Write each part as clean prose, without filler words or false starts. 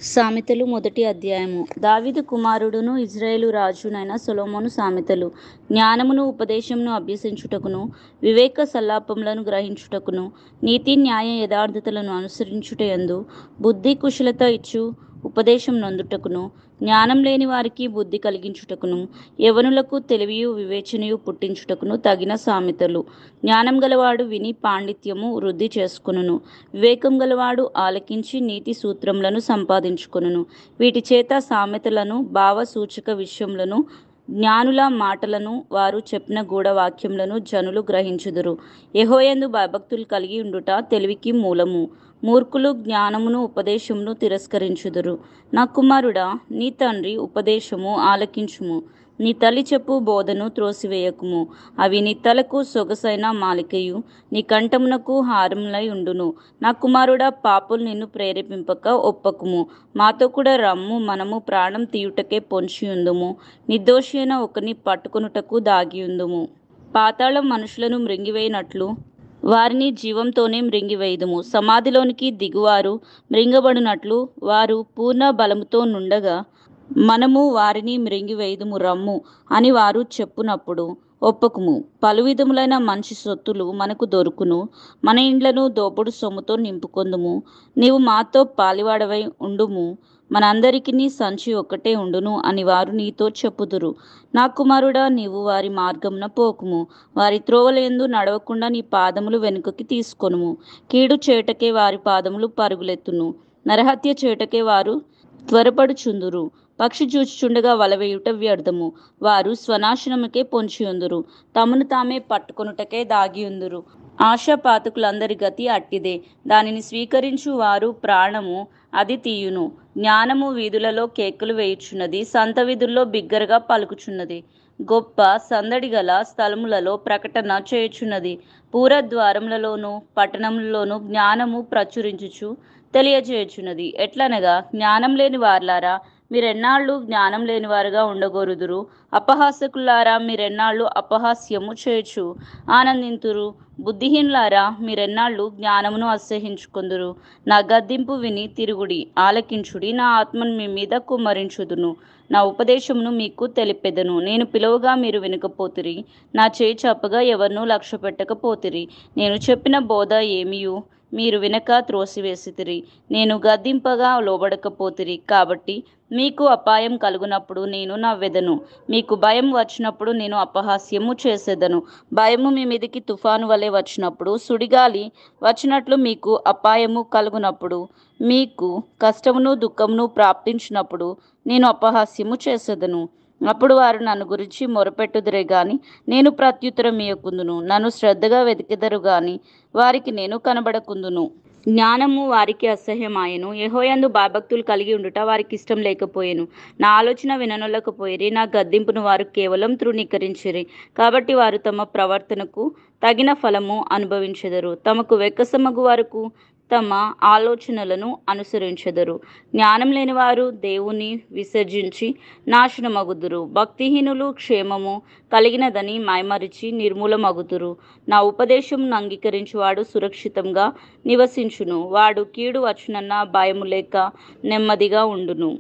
సామెతలు మొదటి అధ్యాయము. దావీదు కుమారుడును ఇజ్రాయేలు రాజునైన సొలొమోను సామెతలు. జ్ఞానమును ఉపదేశమును అభ్యసించుటకును, వివేక సల్లాపములను గ్రహించుటకును, నీతి న్యాయ యథార్థతలను అనుసరించుటయందు, బుద్ధి కుశలత ఇచ్చు ఉపదేశం నొందుటకును, జ్ఞానం లేని వారికి బుద్ధి కలిగించుటకును, యవనులకు తెలివియు వివేచనయు పుట్టించుటకును తగిన సామెతలు. జ్ఞానం గలవాడు విని పాండిత్యము వృద్ధి చేసుకొనును, వివేకం గలవాడు ఆలకించి నీతి సూత్రములను సంపాదించుకొనును. వీటి చేత సామెతలను, భావ సూచక విషయములను, జ్ఞానుల మాటలను, వారు చెప్పిన గూఢవాక్యములను జనులు గ్రహించుదురు. యెహోవాయందు భయభక్తులు కలిగి ఉండుట తెలివికి మూలము. మూర్ఖులు జ్ఞానమును ఉపదేశమును తిరస్కరించుదురు. నా కుమారుడా, నీ తండ్రి ఉపదేశము ఆలకించుము. నీ తల్లి చెప్పు బోధను త్రోసివేయకుము. అవి నీ తలకు సొగసైన మాలికయు, నీ కంఠమునకు హారములై ఉండును. నా కుమారుడా, పాపులు నిన్ను ప్రేరేపింపక ఒప్పకుము. మాతో కూడా రమ్ము, మనము ప్రాణం తీయుటకే పొంచియుందుము. నిర్దోషి అయిన ఒకని పట్టుకొనుటకు దాగియుందుము. పాతాళం మనుషులను మృంగివేయినట్లు వారిని జీవంతోనే మృంగివేయుదుము. సమాధిలోనికి దిగువారు మృంగబడినట్లు వారు పూర్ణ బలముతో నుండగా మనము వారిని మృంగివేయుదుము రమ్ము అని వారు చెప్పునప్పుడు ఒప్పకుము. పలు విధములైన మంచి సొత్తులు మనకు దొరుకును. మన ఇండ్లను దోపుడు సొమ్ముతో నింపుకొందుము. నీవు మాతో పాలివాడవై ఉండుము. మనందరికిని సంచి ఒక్కటే ఉండును అని వారు నీతో చెప్పుదురు. నా కుమారుడా, నీవు వారి మార్గమున పోకుము. వారి త్రోవలందు నడవకుండా నీ పాదములు వెనుకకి తీసుకొనుము. కీడు చేటకే వారి పాదములు పరుగులెత్తును. నరహత్య చేటకే వారు త్వరపడుచుందురు. పక్షి చూచుచుండగా వలవేయుట వ్యర్థము. వారు స్వనాశనముకే పొంచియుందురు. తమను తామే పట్టుకొనుటకే దాగియుందురు. ఆశాపాతకులందరి గతి అట్టిదే. దానిని స్వీకరించు వారు ప్రాణము అది తీయును. జ్ఞానము వీధులలో కేకలు వేయుచున్నది, సంత వీధుల్లో బిగ్గరగా పలుకుచున్నది. గొప్ప సందడి గల స్థలములలో ప్రకటన చేయుచున్నది. పూరద్వారములలోను పట్టణములలోను జ్ఞానము ప్రచురించుచు తెలియజేయుచున్నది. ఎట్లనగా, జ్ఞానం లేని వారలారా, మీరెన్నాళ్ళు జ్ఞానం లేనివారుగా ఉండగోరుదురు? అపహాసకులారా, మీరెన్నాళ్ళు అపహాస్యము చేయుచు ఆనందింతురు? బుద్ధిహీనులారా, మీరెన్నాళ్ళు జ్ఞానమును అసహ్యించుకొందురు? నా గద్దింపు విని తిరుగుడి, ఆలకించుడి. నా ఆత్మను మీ మీద కుమ్మరించుదును. నా ఉపదేశమును మీకు తెలిపెదను. నేను పిలువగా మీరు వినకపోతిరి. నా చేయి చప్పగా ఎవరినూ లక్ష్యపెట్టకపోతిరి. నేను చెప్పిన బోధ ఏమియు మీరు వినక త్రోసివేసితిరి. నేను గద్దింపగా లోబడకపోతిరి. కాబట్టి మీకు అపాయం కలుగునప్పుడు నేను నవ్వెదను. మీకు భయం వచ్చినప్పుడు నేను అపహాస్యము చేసేదను. భయము మీ మీదికి తుఫాను వలె వచ్చినప్పుడు, సుడిగాలి వచ్చినట్లు మీకు అపాయము కలుగునప్పుడు, మీకు కష్టమును దుఃఖమును ప్రాప్తించినప్పుడు నేను అపహాస్యము చేసేదను. అప్పుడు వారు నన్ను గురించి మొరపెట్టుదురే గాని నేను ప్రత్యుత్తరం ఇయ్యకుందును. నన్ను శ్రద్ధగా వెతికెదరు గాని వారికి నేను కనబడకుందును. జ్ఞానము వారికి అసహ్యమాయెను. యెహోవాయందు భయభక్తులు కలిగి ఉండుట వారికి ఇష్టం లేకపోయెను. నా ఆలోచన విననొల్లకపోయిరి. నా గద్దింపును వారు కేవలం తృణీకరించిరి. కాబట్టి వారు తమ ప్రవర్తనకు తగిన ఫలము అనుభవించెదరు. తమకు వెక్కసమగు వరకు తమ ఆలోచనలను అనుసరించెదరు. జ్ఞానం లేనివారు దేవుని విసర్జించి నాశనమగుదురు. భక్తిహీనులు క్షేమము కలిగినదని మైమరిచి నిర్మూలమగుదురు. నా ఉపదేశమును అంగీకరించువాడు సురక్షితంగా నివసించును. వాడు కీడు వచ్చునన్న భయము లేక నెమ్మదిగా ఉండును.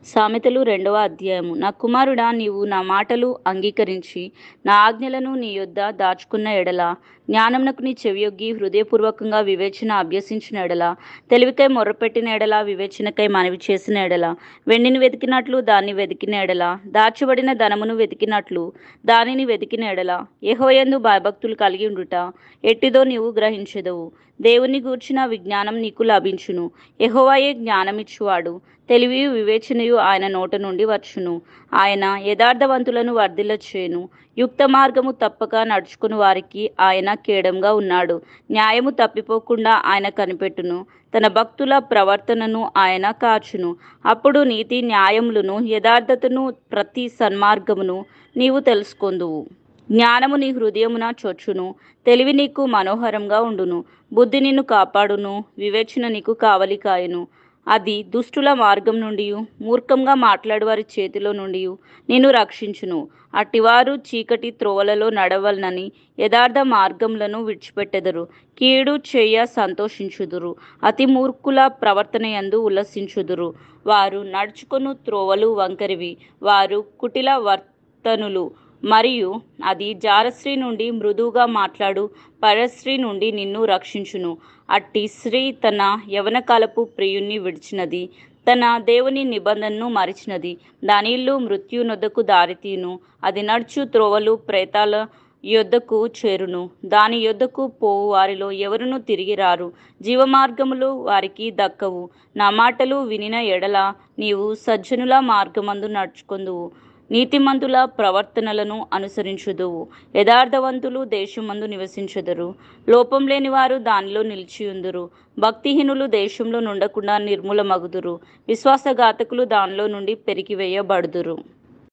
సామెతలు 2వ అధ్యాయము. నా కుమారుడా, నీవు నా మాటలు అంగీకరించి నా ఆజ్ఞలను నీ యొద్ద దాచుకున్న ఎడల, జ్ఞానమునకు నీ చెవియొగ్గి హృదయపూర్వకంగా వివేచన అభ్యసించిన ఎడల, తెలివికై మొర్రపెట్టిన ఎడల, వివేచనకై మనవి చేసిన ఎడల, వెండిని వెతికినట్లు దాన్ని వెతికిన ఎడల, దాచబడిన ధనమును వెతికినట్లు దానిని వెతికిన ఎడల, యెహోవాయందు భయభక్తులు కలిగి ఉండుట ఎట్టిదో నీవు గ్రహించెదవు. దేవుని గూర్చిన విజ్ఞానం నీకు లభించును. యెహోవాయే జ్ఞానమిచ్చువాడు. తెలివియు వివేచనయు ఆయన నోట నుండి వచ్చును. ఆయన యథార్థవంతులను వర్ధిల్లచేయును. యుక్త మార్గము తప్పక నడుచుకుని వారికి ఆయన కేడంగా ఉన్నాడు. న్యాయము తప్పిపోకుండా ఆయన కనిపెట్టును. తన భక్తుల ప్రవర్తనను ఆయన కాచును. అప్పుడు నీతి న్యాయములను యథార్థతను ప్రతి సన్మార్గమును నీవు తెలుసుకొందువు. జ్ఞానము నీ హృదయమున చొచ్చును. తెలివి నీకు మనోహరంగా ఉండును. బుద్ధి నిన్ను కాపాడును. వివేచన నీకు కావలి కాయును. అది దుష్టుల మార్గం నుండి మూర్ఖంగా మాట్లాడువారి చేతిలో నుండి నిన్ను రక్షించును. అట్టివారు చీకటి త్రోవలలో నడవలనని యథార్థ మార్గములను విడిచిపెట్టెదరు. కీడు చేయ సంతోషించుదురు, అతి మూర్ఖుల ప్రవర్తనయందు ఉల్లసించుదురు. వారు నడుచుకొను త్రోవలు వంకరివి, వారు కుటిల వర్తనులు. మరియు అది జారస్త్రీ నుండి మృదువుగా మాట్లాడు పరస్త్రీ నుండి నిన్ను రక్షించును. అట్టి స్త్రీ తన యవనకాలపు ప్రియుణ్ణి విడిచినది, తన దేవుని నిబంధనను మరిచినది. దాని ఇల్లు మృత్యునొద్దకు దారితీయును, అది నడుచు త్రోవలు ప్రేతాల యొద్దకు చేరును. దాని యొద్దకు పోవు వారిలో ఎవరునూ తిరిగి రారు. జీవమార్గములు వారికి దక్కవు. నా మాటలు వినిన ఎడల నీవు సజ్జనుల మార్గమందు నడుచుకొందువు, నీతిమంతుల ప్రవర్తనలను అనుసరించుదువు. యథార్థవంతులు దేశమందు నివసించెదరు, లోపం లేని వారు దానిలో నిలిచియుందురు. భక్తిహీనులు దేశంలో నుండకుండా నిర్మూలమగుదురు, విశ్వాసఘాతకులు దానిలో నుండి పెరికివేయబడుదురు.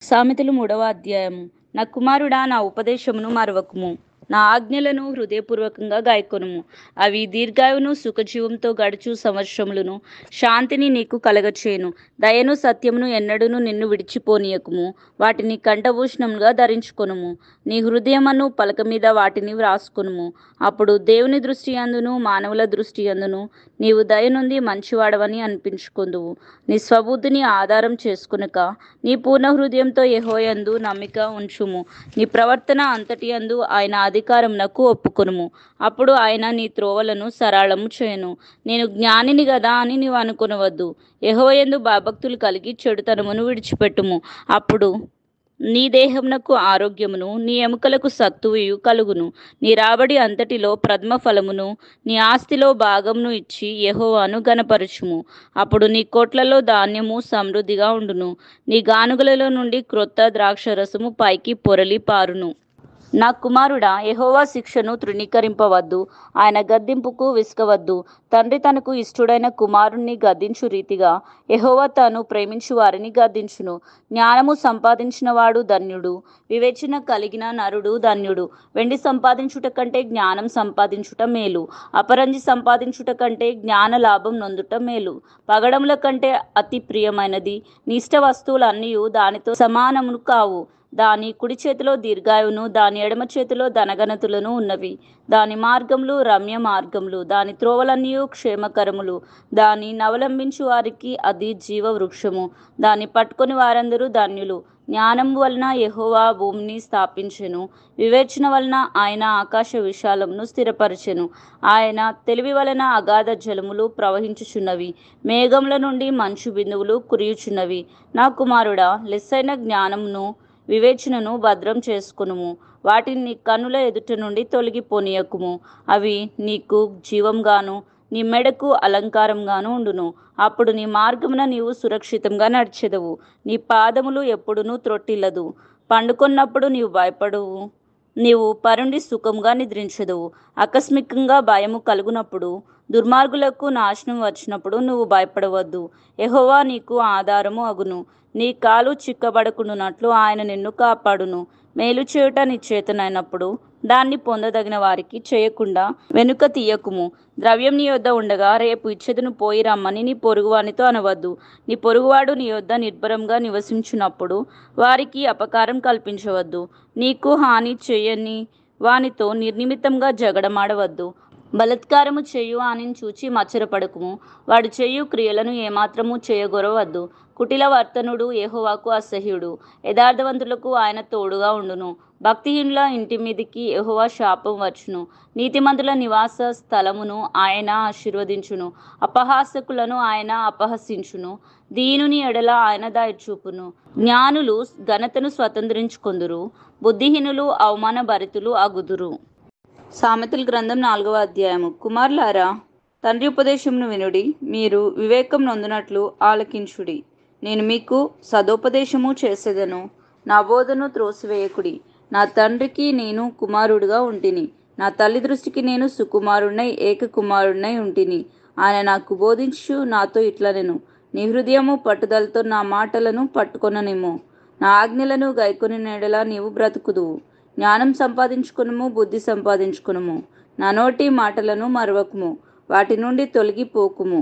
సామెతలు 3వ అధ్యాయము. నా కుమారుడా, నా ఉపదేశమును మరవకుము, నా ఆజ్ఞలను హృదయపూర్వకంగా గాయకొనుము. అవి దీర్ఘాయువును సుఖజీవంతో గడుచు సంవత్సరములను శాంతిని నీకు కలగచేయును. దయను సత్యమును ఎన్నడూను నిన్ను విడిచిపోనీయకుము. వాటిని కంఠభూషణముగా ధరించుకొనుము. నీ హృదయమను పలక మీద వాటిని వ్రాసుకొనుము. అప్పుడు దేవుని దృష్టి అందును మానవుల దృష్టి అందును నీవు దయనుంది మంచివాడవని అనిపించుకొందువు. నీ స్వబుద్ధిని ఆధారం చేసుకొనక నీ పూర్ణ హృదయంతో యెహోవాయందు నమ్మిక ఉంచుము. నీ ప్రవర్తన అంతటి యందు ఆయన అధికారమునకు ఒప్పుకొనుము. అప్పుడు ఆయన నీ త్రోవలను సరళము చేయను. నేను జ్ఞానిని గదా అని నీవు అనుకొనవద్దు. యెహోవాయందు భయభక్తులు కలిగి చెడుతనమును విడిచిపెట్టుము. అప్పుడు నీ దేహమునకు ఆరోగ్యమును నీ ఎముకలకు సత్తువయు కలుగును. నీ రాబడి అంతటిలో ప్రథమ ఫలమును నీ ఆస్తిలో భాగమును ఇచ్చి యెహోవాను ఘనపరచుము. అప్పుడు నీ కొట్లలో ధాన్యము సమృద్ధిగా ఉండును. నీ గానుగలలో నుండి క్రొత్త ద్రాక్షరసము పైకి పొరలి పారును. నా కుమారుడా, యెహోవా శిక్షను తృణీకరింపవద్దు, ఆయన గద్దింపుకు విసుకవద్దు. తండ్రి తనకు ఇష్టుడైన కుమారుణ్ణి గద్దించు రీతిగా యెహోవా తాను ప్రేమించు వారిని గద్దించును. జ్ఞానము సంపాదించిన వాడు ధన్యుడు, వివేచన కలిగిన నరుడు ధన్యుడు. వెండి సంపాదించుట కంటే జ్ఞానం సంపాదించుట మేలు, అపరంజి సంపాదించుట కంటే జ్ఞాన లాభం నొందుట మేలు. పగడముల కంటే అతి ప్రియమైనది నీ ఇష్ట వస్తువులన్నీ దానితో సమానమును కావు. దాని కుడి చేతిలో దీర్ఘాయువును దాని ఎడమ చేతిలో ధనఘనతలను ఉన్నవి. దాని మార్గములు రమ్య మార్గములు, దాని త్రోవలన్నీ క్షేమకరములు. దాని నవలంబించు వారికి అది జీవ వృక్షము, దాన్ని పట్టుకొని వారందరూ ధన్యులు. జ్ఞానం వలన యెహోవా భూమిని స్థాపించెను, వివేచన వలన ఆయన ఆకాశ విశాలమును స్థిరపరచెను. ఆయన తెలివి వలన అగాధ జలములు ప్రవహించుచున్నవి, మేఘముల నుండి మంచు బిందువులు కురియుచున్నవి. నా కుమారుడా, లెస్సైన జ్ఞానమును వివేచనను భద్రం చేసుకునుము. వాటిని నీ కన్నుల ఎదుట నుండి తొలగిపోనీయకుము. అవి నీకు జీవంగాను నీ మెడకు అలంకారంగాను ఉండును. అప్పుడు నీ మార్గమున నీవు సురక్షితంగా నడిచెదవు. నీ పాదములు ఎప్పుడునూ త్రొట్టిల్లదు. పండుకొన్నప్పుడు నీవు భయపడవు, నీవు పరుండి సుఖంగా నిద్రించెదవు. ఆకస్మికంగా భయము కలుగునప్పుడు, దుర్మార్గులకు నాశనం వచ్చినప్పుడు నువ్వు భయపడవద్దు. యెహోవా నీకు ఆధారము అగును. నీ కాలు చిక్కబడకుండునట్లు ఆయన నిన్ను కాపాడును. మేలు చేయుట నీ చేతనైనప్పుడు దాన్ని పొందదగిన వారికి చేయకుండా వెనుక తీయకుము. ద్రవ్యం నీ యొద్ద ఉండగా రేపు ఇచ్చేదను పోయి రమ్మని నీ పొరుగువానితో అనవద్దు. నీ పొరుగువాడు నీ యొద్ద నిర్భరంగా నివసించున్నప్పుడు వారికి అపకారం కల్పించవద్దు. నీకు హాని చేయని వానితో నిర్నిమిత్తంగా జగడమాడవద్దు. బలత్కారము చేయు వానిని చూచి మచ్చరపడకుము. వాడు చేయు క్రియలను ఏమాత్రము చేయగొరవద్దు. కుటిల వర్తనుడు యెహోవాకు అసహ్యుడు, యథార్థవంతులకు ఆయన తోడుగా ఉండును. భక్తిహీనుల ఇంటి మీదికి యెహోవా శాపం వచ్చును. నీతిమంతుల నివాస స్థలమును ఆయన ఆశీర్వదించును. అపహాసకులను ఆయన అపహసించును. దీనుని ఎడల ఆయన దయ చూపును. జ్ఞానులు ఘనతను స్వతంత్రించుకొందురు, బుద్ధిహీనులు అవమానభరితులు అగుదురు. సామెతల గ్రంథం 4వ అధ్యాయము. కుమారులారా, తండ్రి ఉపదేశమును వినుడి, మీరు వివేకం నొందునట్లు ఆలకించుడి. నేను మీకు సదోపదేశము చేసేదను, నా బోధను త్రోసివేయకుడి. నా తండ్రికి నేను కుమారుడుగా ఉంటిని, నా తల్లి దృష్టికి నేను సుకుమారుడినై ఏక కుమారుడినై ఉంటిని. ఆయన నాకు బోధించు నాతో ఇట్లనెను, నీ హృదయము పట్టుదలతో నా మాటలను పట్టుకొననేమో. నా ఆజ్ఞలను గైకొని నెడల నీవు బ్రతుకుదువు. జ్ఞానం సంపాదించుకునుము, బుద్ధి సంపాదించుకునుము. నా నోటి మాటలను మరవకుము, వాటి నుండి తొలగిపోకుము.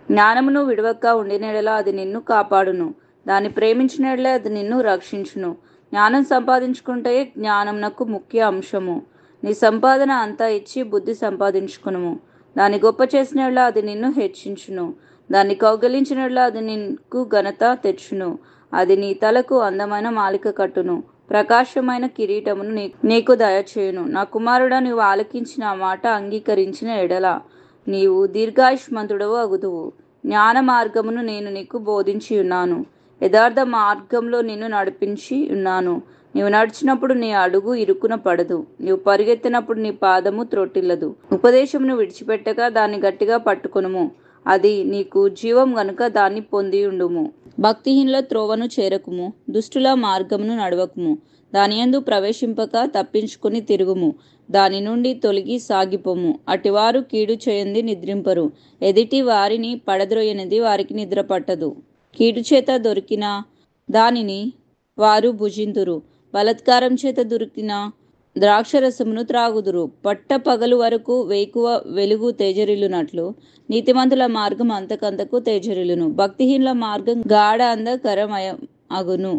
జ్ఞానమును విడవక ఉండిన యెడల అది నిన్ను కాపాడును. దాన్ని ప్రేమించిన యెడల అది నిన్ను రక్షించును. జ్ఞానం సంపాదించుకుంటే జ్ఞానమునకు ముఖ్య అంశము. నీ సంపాదన అంతా ఇచ్చి బుద్ధి సంపాదించుకునుము. దాన్ని గొప్ప చేసిన యెడల అది నిన్ను హెచ్చించును. దాన్ని కౌగలించిన యెడల అది నీకు ఘనత తెచ్చును. అది నీ తలకు అందమైన మాలిక కట్టును, ప్రకాశమైన కిరీటమును నీకు దయచేయును. నా కుమారుడా, నీవు ఆలకించిన ఆ మాట అంగీకరించిన ఎడల నీవు దీర్ఘాయుష్మంతుడవు అగుదువు. జ్ఞాన మార్గమును నేను నీకు బోధించి ఉన్నాను, యథార్థ మార్గంలో నిన్ను నడిపించి ఉన్నాను. నీవు నడిచినప్పుడు నీ అడుగు ఇరుకున పడదు, నీవు పరిగెత్తినప్పుడు నీ పాదము త్రొట్టిల్లదు. ఉపదేశమును విడిచిపెట్టక దాన్ని గట్టిగా పట్టుకొనుము, అది నీకు జీవం గనుక దాన్ని పొంది ఉండుము. భక్తిహీనుల త్రోవను చేరకుము, దుష్టుల మార్గమును నడవకుము. దానియందు ప్రవేశింపక తప్పించుకుని తిరుగుము, దాని నుండి తొలగి సాగిపోము. అటివారు కీడు చేయంది నిద్రింపరు, ఎదిటి వారిని పడద్రోయనిది వారికి నిద్ర పట్టదు. కీడు చేత దొరికిన దానిని వారు భుజింతురు, బలాత్కారం చేత దొరికిన ద్రాక్షరసమును త్రాగుదురు. పట్ట పగలు వరకు వేకువ వెలుగు తేజరిల్లునట్లు నీతిమంతుల మార్గం అంతకంతకు తేజరిల్లును. భక్తిహీనుల మార్గం గాఢ అంధకరమయం అగును,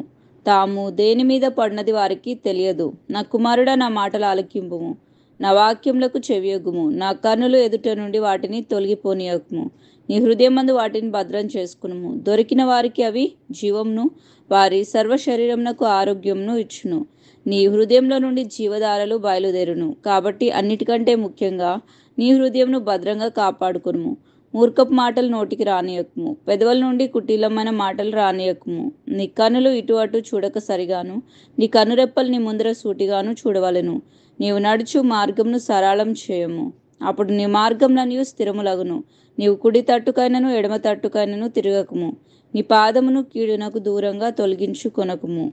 తాము దేని మీద పడినది వారికి తెలియదు. నా కుమారుడా, నా మాటలు ఆలకింపుము, నా వాక్యములకు చెవియొగ్గుము. నా కన్నులు ఎదుట నుండి వాటిని తొలగిపోనీయకుము. నీ హృదయమందు వాటిని భద్రం చేసుకునుము. దొరికిన వారికి అవి జీవమును, వారి సర్వ శరీరమునకు ఆరోగ్యమును ఇచ్చును. నీ హృదయంలో నుండి జీవధారలు బయలుదేరును. కాబట్టి అన్నిటికంటే ముఖ్యంగా నీ హృదయంను భద్రంగా కాపాడుకునుము. మూర్ఖపు మాటలు నోటికి రానియకుము, పెదవుల నుండి కుటీలమైన మాటలు రానియకుము. నీ కన్నులు ఇటు అటు చూడక సరిగాను, నీ కనురెప్పలు నీ ముందర సూటిగాను చూడవలెను. నీవు నడుచు మార్గంను సరళం చేయము, అప్పుడు నీ మార్గంలనియు స్థిరములగును. నీవు కుడి తట్టుకైనను ఎడమ తట్టుకైనను తిరగకుము, నీ పాదమును కీడునకు దూరంగా తొలగించుకొనకుము.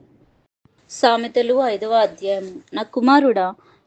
సామెతలు 5వ అధ్యాయము. నా కుమారుడా,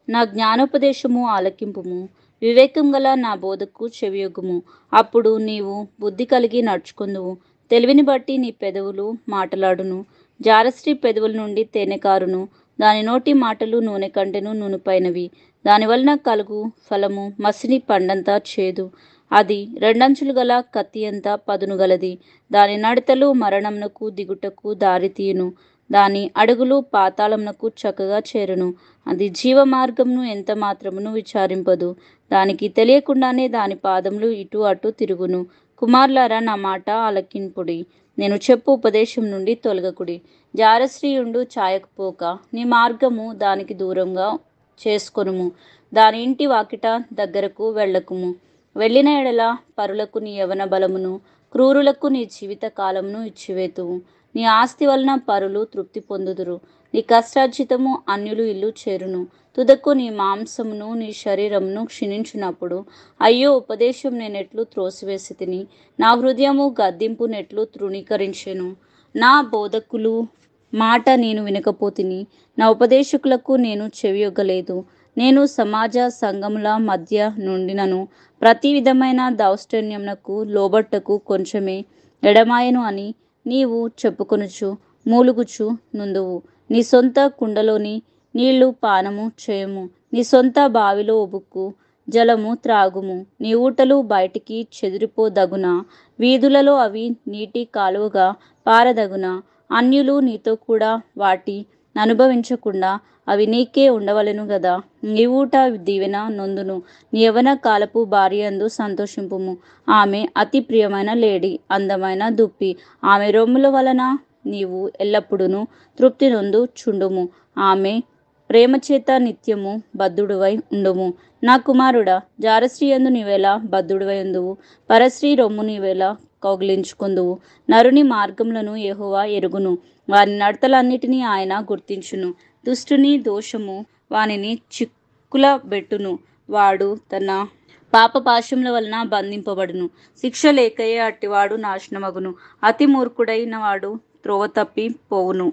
నా జ్ఞానోపదేశము ఆలకింపుము, వివేకం గల నా బోధకు చెవియొగ్గుము. అప్పుడు నీవు బుద్ధి కలిగి నడుచుకుందువు. తెలివిని బట్టి నీ పెదవులు మాటలాడును. జారస్త్రీ పెదవుల నుండి తేనె కారును, దాని నోటి మాటలు నూనె కంటెను నూనెపైనవి. దానివలన కలుగు ఫలము మసిని పండంతా చేదు, అది రెండంచులు గల కత్తి అంతా పదును గలది. దాని నడతలు మరణమునకు దిగుటకు దారితీయును, దాని అడుగులు పాతాళమునకు చక్కగా చేరును. అది జీవ మార్గమును ఎంత మాత్రమును విచారింపదు, దానికి తెలియకుండానే దాని పాదములు ఇటు అటు తిరుగును. కుమారులారా, నా మాట ఆలకింపుడి, నేను చెప్పు ఉపదేశం నుండి తొలగకుడి. జారశ్రీయుండు చాయకపోక నీ మార్గము దానికి దూరంగా చేసుకొనుము. దాని ఇంటి వాకిట దగ్గరకు వెళ్ళకుము. వెళ్ళిన ఎడల పరులకు నీ యవన బలమును, క్రూరులకు నీ జీవిత కాలమును ఇచ్చివేతువు. నీ ఆస్తి వలన పరులు తృప్తి పొందుదురు, నీ కష్టార్జితము అన్యులు ఇల్లు చేరును. తుదకు నీ మాంసమును నీ శరీరమును క్షీణించినప్పుడు, అయ్యో, ఉపదేశం నేనెట్లు త్రోసివేసి తిని, నా హృదయము గద్దింపు నెట్లు తృణీకరించెను. నా బోధకులు మాట నేను వినకపోతిని, నా ఉపదేశకులకు నేను చెవియొగ్గలేదు. నేను సమాజ సంఘముల మధ్య నుండినను ప్రతి విధమైన దౌష్టన్యమునకు లోబట్టకు కొంచెమే ఎడమాయను అని నీవు చెప్పుకొనుచు మూలుగుచు నుందువు. నీ సొంత కుండలోని నీళ్లు పానము చేయము, నీ సొంత బావిలో ఉబుక్కు జలము త్రాగుము. నీ ఊటలు బయటికి చెదిరిపోదగునా, వీధులలో అవి నీటి కాలువగా పారదగునా. అన్యులు నీతో కూడా వాటి అనుభవించకుండా అవి నీకే ఉండవలెను గదా. నీ ఊట దీవెన నొందును. నీ యవ్వన కాలపు భార్యందు సంతోషింపుము. ఆమె అతి ప్రియమైన లేడి, అందమైన దుప్పి. ఆమె రొమ్ముల వలన నీవు ఎల్లప్పుడూ తృప్తి నొందు చుండుము. ఆమె ప్రేమ చేత నిత్యము బద్ధుడువై ఉండుము. నా కుమారుడా, జారస్త్రీ యందు నీవేలా బద్ధుడువై ఉందువు, పరస్త్రీ రొమ్ము నీవేలా కౌగిలించుకుందువు. నరుని మార్గములను యెహోవా ఎరుగును, వాని నడతలన్నిటినీ ఆయన గుర్తించును. దుష్టుని దోషము వానిని చిక్కుల బెట్టును, వాడు తన పాపపాశముల వలన బంధింపబడును. శిక్ష లేకయే అట్టివాడు నాశనమగును, అతి మూర్ఖుడైన వాడు త్రోవ తప్పి పోవును.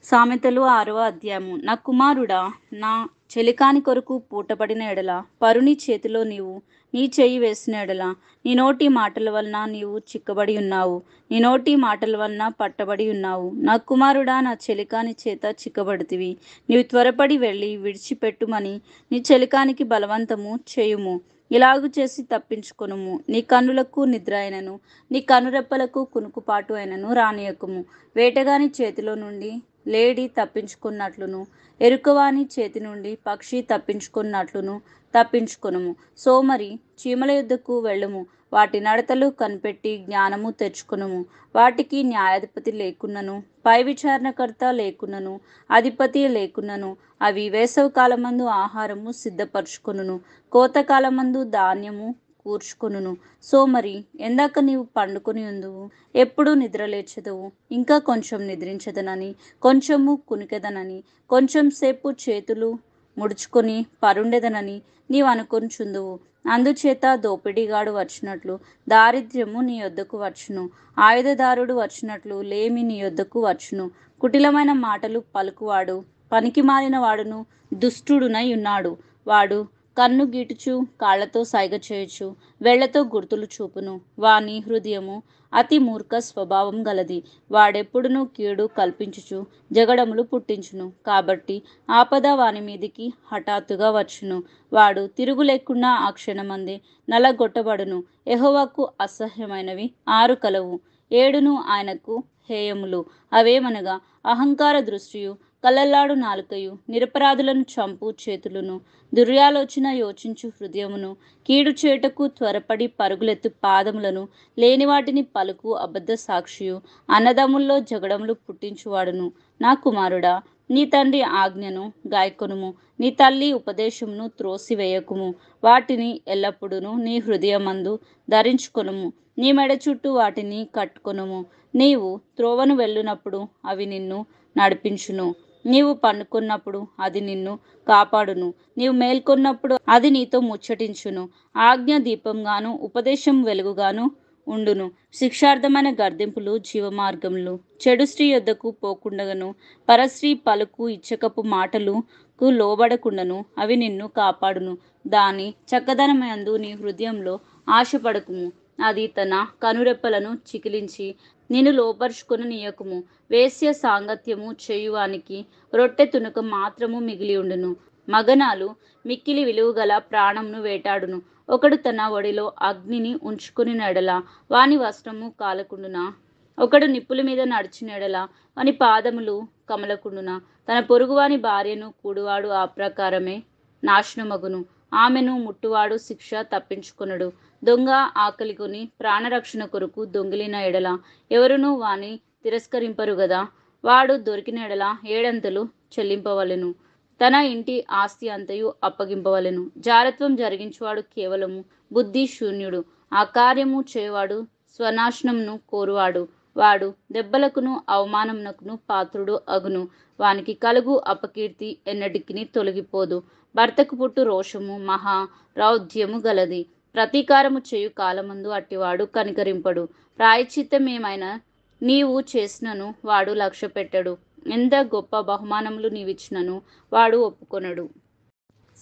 సామెతలు 6వ అధ్యాయము. నా కుమారుడా, నా చెలికాని కొరకు పూటపడిన ఎడల, పరుని చేతిలో నీవు నీ చెయ్యి వేసిన ఎడల, నీ నోటి మాటల వలన నీవు చిక్కబడి ఉన్నావు, నీ నోటి మాటల వలన పట్టబడి ఉన్నావు. నా కుమారుడా, నా చెలికాని చేత చిక్కబడితివి. నీవు త్వరపడి వెళ్ళి విడిచిపెట్టుమని నీ చెలికానికి బలవంతము చేయుము. ఇలాగు చేసి తప్పించుకొనుము. నీ కన్నులకు నిద్ర అయినను, నీ కనురెప్పలకు కునుకుపాటు అయినను రానియకుము. వేటగాని చేతిలో నుండి లేడి తప్పించుకున్నట్లును, ఎరుకవాని చేతి నుండి పక్షి తప్పించుకున్నట్లును తప్పించుకొనుము. సోమరి చీమల యుద్ధకు వెళ్ళుము. వాటి నడతలు కనిపెట్టి జ్ఞానము తెచ్చుకొనుము. వాటికి న్యాయాధిపతి లేకున్నను, పై విచారణకర్త లేకున్నను, అధిపతి లేకున్నను అవి వేసవి కాలమందు ఆహారము సిద్ధపరచుకొనును, కోతకాలమందు ధాన్యము కూర్చుకొనును. సోమరి, ఎందాక నీవు పండుకొని ఉందువు? ఎప్పుడు నిద్రలేచెదవు? ఇంకా కొంచెం నిద్రించదనని, కొంచెము కునికెదనని, కొంచెం సేపు చేతులు ముడుచుకొని పరుండెదనని నీవు అనుకొనుచుందువు. అందుచేత దోపిడిగాడు వచ్చినట్లు దారిద్ర్యము నీ యొద్దకు వచ్చును, ఆయుధదారుడు వచ్చినట్లు లేమి నీ యొద్దకు వచ్చును. కుటిలమైన మాటలు పలుకువాడు పనికి మాలిన వాడును దుష్టుడునై ఉన్నాడు. వాడు కన్ను గీటుచు కాళ్లతో సైగ చేయుచు వేళ్లతో గుర్తులు చూపును. వాని హృదయము అతి మూర్ఖ స్వభావం గలది. వాడెప్పుడునూ కీడు కల్పించుచు జగడములు పుట్టించును. కాబట్టి ఆపద వాని మీదికి హఠాత్తుగా వచ్చును. వాడు తిరుగు లేకుండా ఆ క్షణమందే నలగొట్టబడును. యెహోవాకు అసహ్యమైనవి 6 కలవు, 7 ఆయనకు హేయములు. అవేమనగా అహంకార దృష్టియు, కల్లలాడు నాలుకయు, నిరపరాధులను చంపు చేతులను, దుర్యాలోచన యోచించు హృదయమును, కీడు చేటకు త్వరపడి పరుగులెత్తు పాదములను, లేని వాటిని పలుకు అబద్ధ సాక్షియు, అన్నదమ్ముల్లో జగడములు పుట్టించువాడును. నా కుమారుడా, నీ తండ్రి ఆజ్ఞను గాయకొనుము, నీ తల్లి ఉపదేశమును త్రోసివేయకుము. వాటిని ఎల్లప్పుడూ నీ హృదయమందు ధరించుకొనుము, నీ మెడ చుట్టూ వాటిని కట్టుకొనుము. నీవు త్రోవను వెళ్ళునప్పుడు అవి నిన్ను నడిపించును, నీవు పండుకున్నప్పుడు అది నిన్ను కాపాడును, నీవు మేల్కొన్నప్పుడు అది నీతో ముచ్చటించును. ఆజ్ఞ దీపంగాను ఉపదేశం వెలుగుగాను ఉండును. శిక్షార్థమైన గర్దింపులు జీవమార్గములు. చెడు స్త్రీ యొద్దకు పోకుండగను, పరస్త్రీ పలుకు ఇచ్చకపు మాటలకు లోబడకుండను అవి నిన్ను కాపాడును. దాని చక్కదనమందు నీ హృదయంలో ఆశపడకుము, అది తన కనురెప్పలను చికిలించి నిన్ను లోపరుచుకొని నీయకుము. వేశ్య సాంగత్యము చేయువానికి రొట్టె తునుక మాత్రము మిగిలి ఉండును. మగనాలు మిక్కిలి విలువగల ప్రాణమును వేటాడును. ఒకడు తన ఒడిలో అగ్నిని ఉంచుకుని నెడల వాని వస్త్రము కాలకుండునా? ఒకడు నిప్పుల మీద నడిచిన ఎడల వాని పాదములు కమలకుండునా? తన పొరుగువాని భార్యను కూడువాడు ఆ ప్రకారమే నాశనమగును. ఆమెను ముట్టువాడు శిక్ష తప్పించుకొనడు. దొంగ ఆకలిగొని ప్రాణరక్షణ కొరకు దొంగిలిన ఎడల ఎవరునూ వాని తిరస్కరింపరు గదా. వాడు దొరికిన ఎడల 7 చెల్లింపవలెను, తన ఇంటి ఆస్తి అంతయు అప్పగింపవలెను. జారత్వం జరిగించువాడు కేవలము బుద్ధి శూన్యుడు. ఆ కార్యము చేయవాడు స్వనాశనమును కోరువాడు. వాడు దెబ్బలకును అవమానమునకును పాత్రుడు అగును. వానికి కలుగు అపకీర్తి ఎన్నటికిని తొలగిపోదు. భర్తకు పుట్టు రోషము మహా రౌద్యము గలది. ప్రతీకారము చేయు కాలమందు అట్టివాడు కనికరింపడు. ప్రాయశ్చిత్తమేమైనా నీవు చేసినను వాడు లక్ష్యపెట్టడు. ఎంత గొప్ప బహుమానములు నీవిచ్చినను వాడు ఒప్పుకొనడు.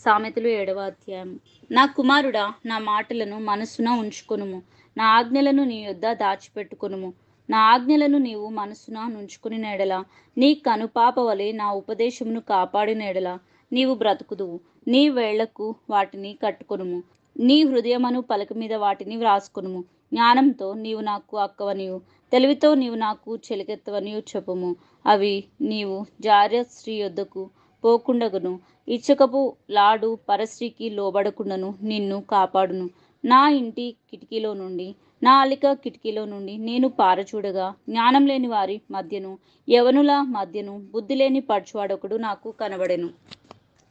సామెతలు 7వ అధ్యాయం. నా కుమారుడా, నా మాటలను మనస్సున ఉంచుకొనుము, నా ఆజ్ఞలను నీ యొద్ద దాచిపెట్టుకొనుము. నా ఆజ్ఞలను నీవు మనస్సున నుంచుకుని ఎడల, నీ కనుపాప వలె నా ఉపదేశమును కాపాడిన ఎడల నీవు బ్రతుకుదువు. నీ వేళ్లకు వాటిని కట్టుకొనుము, నీ హృదయమను పలక మీద వాటిని వ్రాసుకొనుము. జ్ఞానంతో నీవు నాకు అక్కవనియు, తెలివితో నీవు నాకు చెలికెత్తవనియు చెప్పుము. అవి నీవు జార్య స్త్రీ యొద్దకు పోకుండగును, ఇచ్చకపు లాడు పరస్త్రీకి లోబడకుండాను నిన్ను కాపాడును. నా ఇంటి కిటికీలో నుండి, నా అలిక కిటికీలో నుండి నేను పారచూడగా, జ్ఞానం లేని వారి మధ్యను, యవనుల మధ్యను బుద్ధి లేని పడుచువాడొకడు నాకు కనబడెను.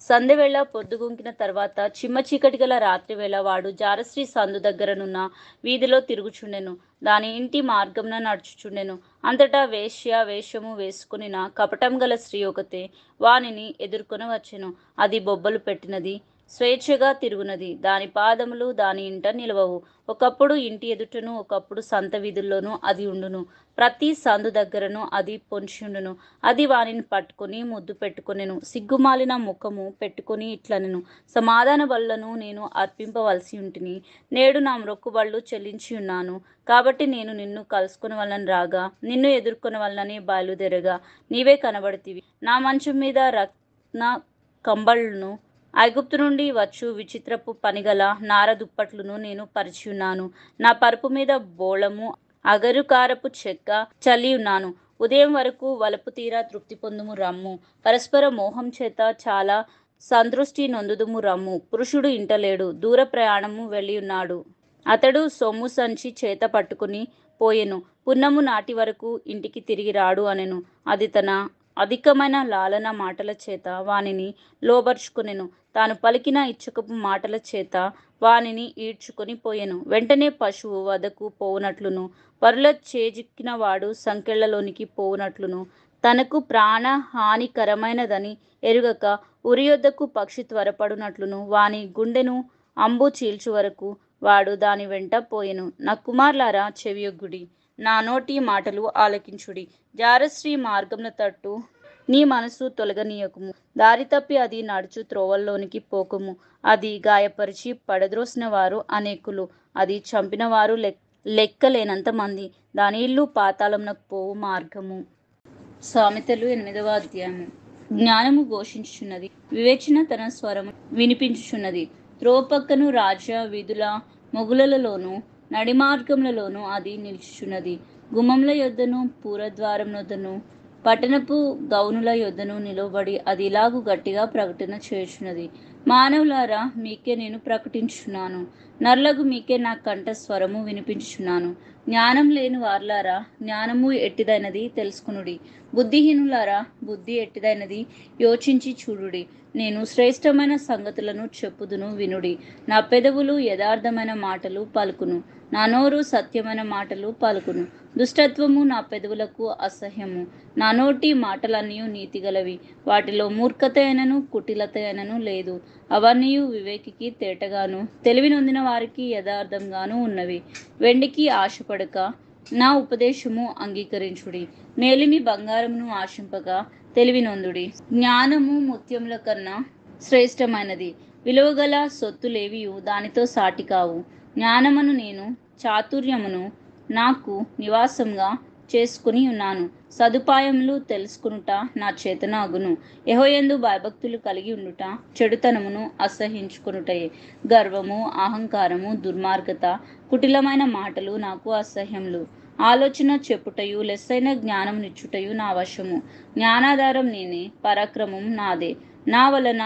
సంధ్యవేళ పొద్దుగుంకిన తర్వాత చిమ్మ చీకటి గల రాత్రివేళ వాడు జారస్త్రీ సందు దగ్గరనున్న వీధిలో తిరుగుచుండెను. దాని ఇంటి మార్గమున నడుచుచుండెను. అంతటా వేశ్య వేషము వేసుకొనిన కపటం గల స్త్రీ ఒకతే వానిని ఎదుర్కొని వచ్చెను. అది బొబ్బలు పెట్టినది, స్వేచ్ఛగా తిరుగునది. దాని పాదములు దాని ఇంట నిలవవు. ఒకప్పుడు ఇంటి ఎదుటను, ఒకప్పుడు సంత వీధుల్లోనూ అది ఉండును. ప్రతి సందు దగ్గరను అది పొంచియుండును. అది వానిని పట్టుకొని ముద్దు పెట్టుకొనెను. సిగ్గుమాలిన ముఖము పెట్టుకొని ఇట్లనెను, సమాధాన బలులను నేను అర్పింపవలసి ఉంటిని. నేడు నా మ్రొక్కుబళ్ళు చెల్లించి ఉన్నాను. కాబట్టి నేను నిన్ను కలుసుకొనవలనని రాగా, నిన్ను ఎదుర్కొనవలనని బయలుదేరగా నీవే కనబడితివి. నా మంచం మీద రత్న కంబళ్ళను ఐగుప్తు నుండి వచ్చు విచిత్రపు పనిగల నార దుప్పట్లును నేను పరిచియున్నాను. నా పరుపు మీద బోళము అగరుకారపు చెక్క చల్లి ఉన్నాను. ఉదయం వరకు వలపు తీరా తృప్తి పొందుము రమ్ము. పరస్పర మోహం చేత చాలా సంతృష్టి నొందుదుము రమ్ము. పురుషుడు ఇంటలేడు, దూర ప్రయాణము వెళ్ళియున్నాడు. అతడు సొమ్ము సంచి చేత పట్టుకుని పోయెను. పున్నము నాటి వరకు ఇంటికి తిరిగి రాడు అనెను. అది తన అధికమైన లాలన మాటల చేత వానిని లోబర్చుకొనెను. తాను పలికిన ఇచ్చకపు మాటల చేత వానిని ఈడ్చుకొని పోయెను. వెంటనే పశువు వధకు పోవునట్లును, పరుల చేజిక్కినవాడు సంకెళ్లలోనికి పోవునట్లును, తనకు ప్రాణ హానికరమైనదని ఎరుగక ఉరియొద్దకు పక్షి త్వరపడునట్లును వాని గుండెను అంబు చీల్చు వరకు వాడు దాని వెంట పోయెను. నా కుమారులారా చెవియొగ్గుడి, నా నోటి మాటలు ఆలకించుడి. జారస్త్రీ మార్గమున తట్టు నీ మనసు తొలగనీయకుము. దారి తప్పి అది నడుచు త్రోవల్లోనికి పోకుము. అది గాయపరిచి పడద్రోసిన వారు అనేకులు, అది చంపిన వారు లెక్కలేనంత మంది. దాని ఇల్లు పాతాళమునకు పోవు మార్గము. సామెతలు 8వ అధ్యాయము. జ్ఞానము ఘోషించుచున్నది, వివేచన తన స్వరము వినిపించుచున్నది. త్రోపక్కను రాజ్య వీధుల మొగులలోను నడిమార్గములలోను అది నిలుచుచున్నది. గుమ్మముల యొద్దను పూరద్వారం యొద్దను పట్టణపు గౌనుల యొద్దను నిలవబడి అది ఇలాగు గట్టిగా ప్రకటన చేయుచున్నది. మానవులారా, మీకే నేను ప్రకటించుచున్నాను, నరులకు మీకే నా కంఠ స్వరము వినిపించుచున్నాను. జ్ఞానం లేని వారులారా, జ్ఞానము ఎట్టిదైనది తెలుసుకునుడి. బుద్ధిహీనులారా, బుద్ధి ఎట్టిదైనది యోచించి చూడుడి. నేను శ్రేష్టమైన సంగతులను చెప్పుదును, వినుడి. నా పెదవులు యథార్థమైన మాటలు పలుకును, నా నోరు సత్యమైన మాటలు పలుకును. దుష్టత్వము నా పెదవులకు అసహ్యము, నా నోటి మాటలన్నీ నీతిగలవి. వాటిలో మూర్ఖత అయినను కుటిలత అయినను లేదు. అవన్నీ వివేకికి తేటగాను తెలివి నొందిన వారికి యథార్థంగాను ఉన్నవి. వెండికి ఆశపడక నా ఉపదేశము అంగీకరించుడి. మేలిమి బంగారమును ఆశింపక తెలివి నొందుడి. జ్ఞానము ముత్యముల కన్నా శ్రేష్టమైనది, విలువగల సొత్తులేవియు దానితో సాటి కావు. జ్ఞానమును నేను చాతుర్యమును నాకు నివాసంగా చేసుకుని ఉన్నాను. సదుపాయములు తెలుసుకునుట నా చేతన అగును. యెహోవాయందు భయభక్తులు కలిగి ఉండుట చెడుతనమును అసహ్యించుకొనుటయే. గర్వము, అహంకారము, దుర్మార్గత, కుటిలమైన మాటలు నాకు అసహ్యములు. ఆలోచన చెప్పుటయు లెస్సైన జ్ఞానమునిచ్చుటయు నా వశము. జ్ఞానాధారం నేనే, పరాక్రమం నాదే. నా వలన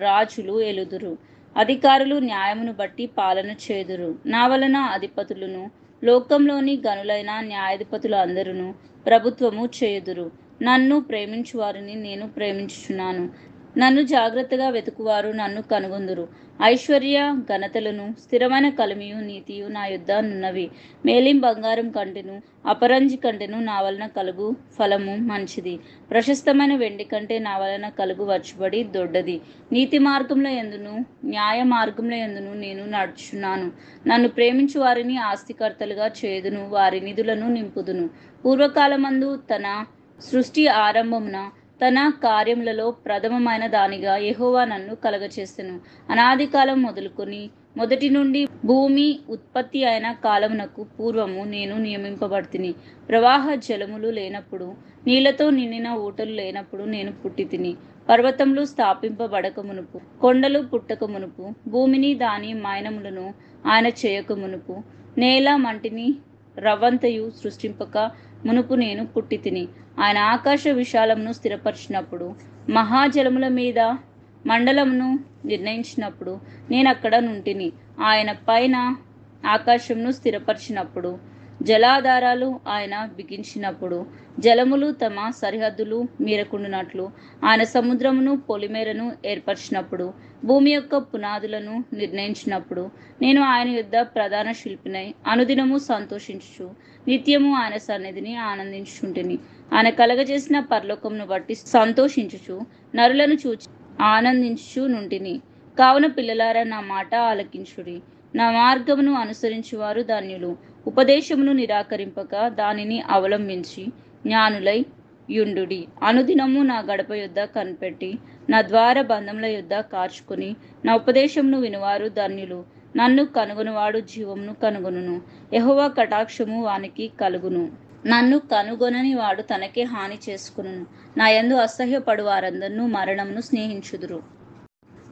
రాజులు ఎలుదురు, అధికారులు న్యాయమును బట్టి పాలన చేదురు. నా వలన అధిపతులను లోకంలోని గనులైన న్యాయాధిపతులు అందరూ ప్రభుత్వము చేయుదురు. నన్ను ప్రేమించు వారిని నేను ప్రేమించుచున్నాను. నన్ను జాగ్రత్తగా వెతుకువారు నన్ను కనుగొందురు. ఐశ్వర్య ఘనతలను స్థిరమైన కలిమియు నీతియు నా యొద్ద నున్నవి. మేలిం బంగారం కంటెను అపరంజి కంటెను నా వలన కలుగు ఫలము మంచిది. ప్రశస్తమైన వెండి కంటే నా వలన కలుగు వచ్చుబడి దొడ్డది. నీతి మార్గంలో ఎందును న్యాయ మార్గంలో ఎందును నేను నడుచున్నాను. నన్ను ప్రేమించు వారిని ఆస్తికర్తలుగా చేదును, వారి నిధులను నింపుదును. పూర్వకాలమందు తన సృష్టి ఆరంభమున తన కార్యములలో ప్రథమమైన దానిగా యెహోవా నన్ను కలగచేసెను. అనాది కాలం మొదలుకొని మొదటి నుండి భూమి ఉత్పత్తి అయిన కాలమునకు పూర్వము నేను నియమింపబడితిని. ప్రవాహ జలములు లేనప్పుడు, నీళ్లతో నిండిన ఊటలు లేనప్పుడు నేను పుట్టితిని. పర్వతములు స్థాపింపబడక మునుపు, కొండలు పుట్టక మునుపు, భూమిని దాని మైనములను ఆయన చేయక మునుపు, నేల మంటిని రవ్వంతయు సృష్టింపక మునుపు నేను పుట్టితిని. ఆయన ఆకాశ విశాలమును స్థిరపరిచినప్పుడు, మహాజలముల మీద మండలమును నిర్ణయించినప్పుడు నేను అక్కడ నుంటిని. ఆయన పైన ఆకాశమును స్థిరపరిచినప్పుడు, జలాధారాలు ఆయన బిగించినప్పుడు, జలములు తమ సరిహద్దులు మీరకుండునట్లు ఆయన సముద్రమును పొలిమేరను ఏర్పరిచినప్పుడు, భూమి యొక్క పునాదులను నిర్ణయించినప్పుడు, నేను ఆయన యొద్ద ప్రధాన శిల్పినై అనుదినము సంతోషించుచు నిత్యము ఆయన సన్నిధిని ఆనందించుచుంటిని. ఆయన కలగజేసిన పరలోకమును బట్టి సంతోషించుచు నరులను చూచి ఆనందించుచు నుంటిని. కావున పిల్లలారా, నా మాట ఆలకించుడి. నా మార్గమును అనుసరించువారు ధన్యులు. ఉపదేశమును నిరాకరింపక దానిని అవలంబించి జ్ఞానులై యుండుడి. అనుదినము నా గడప యొద్ద కనిపెట్టి నా ద్వార బంధముల యొద్ద కార్చుకొని నా ఉపదేశమును వినువారు ధన్యులు. నన్ను కనుగొనువాడు జీవమును కనుగొనును. యెహోవా కటాక్షము వానికి కలుగును. నన్ను కనుగొనని వాడు తనకే హాని చేసుకును. నా యందు అసహ్యపడు వారందరూ మరణమును స్నేహించుదురు.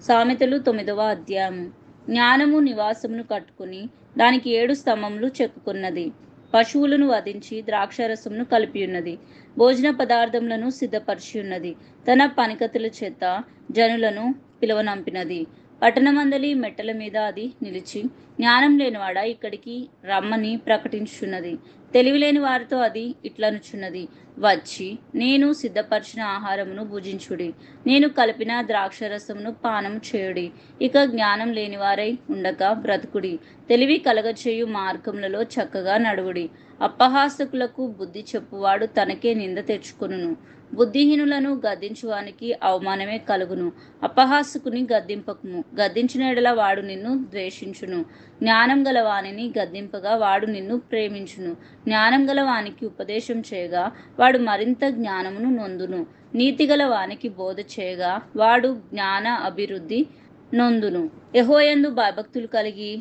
సామెతలు 9వ అధ్యాయము. జ్ఞానము నివాసమును కట్టుకుని దానికి 7 స్తంభములు చెక్కుకున్నది. పశువులను వధించి ద్రాక్షారసమును కలిపియున్నది. భోజన పదార్థములను సిద్ధపరచియున్నది. తన పనికతుల చేత జనులను పిలువనంపినది. పట్టణమందలి మెట్టల మీద అది నిలిచి, జ్ఞానం లేనివాడా ఇక్కడికి రమ్మని ప్రకటించుచున్నది. తెలివిలేని వారితో అది ఇట్లనుచున్నది, వచ్చి నేను సిద్ధపరిచిన ఆహారమును భుజించుడి, నేను కలిపిన ద్రాక్షరసమును పానము చేయుడి. ఇక జ్ఞానం లేనివారై ఉండక బ్రతుకుడి. తెలివి కలగచేయు మార్గములలో చక్కగా నడువుడి. అపహాసకులకు బుద్ధి చెప్పువాడు తనకే నింద తెచ్చుకొనును. బుద్ధిహీనులను గద్దించువానికి అవమానమే కలుగును. అపహాసకుని గద్దింపకుము, గద్దించిన ఎడల వాడు నిన్ను ద్వేషించును. జ్ఞానం గల వానిని గద్దింపగా వాడు నిన్ను ప్రేమించును. జ్ఞానం గల వానికి ఉపదేశం చేయగా వాడు మరింత జ్ఞానమును నొందును. నీతిగల వానికి బోధ చేయగా వాడు జ్ఞాన అభివృద్ధి నొందును. యెహోవాయందు భయభక్తులు కలిగి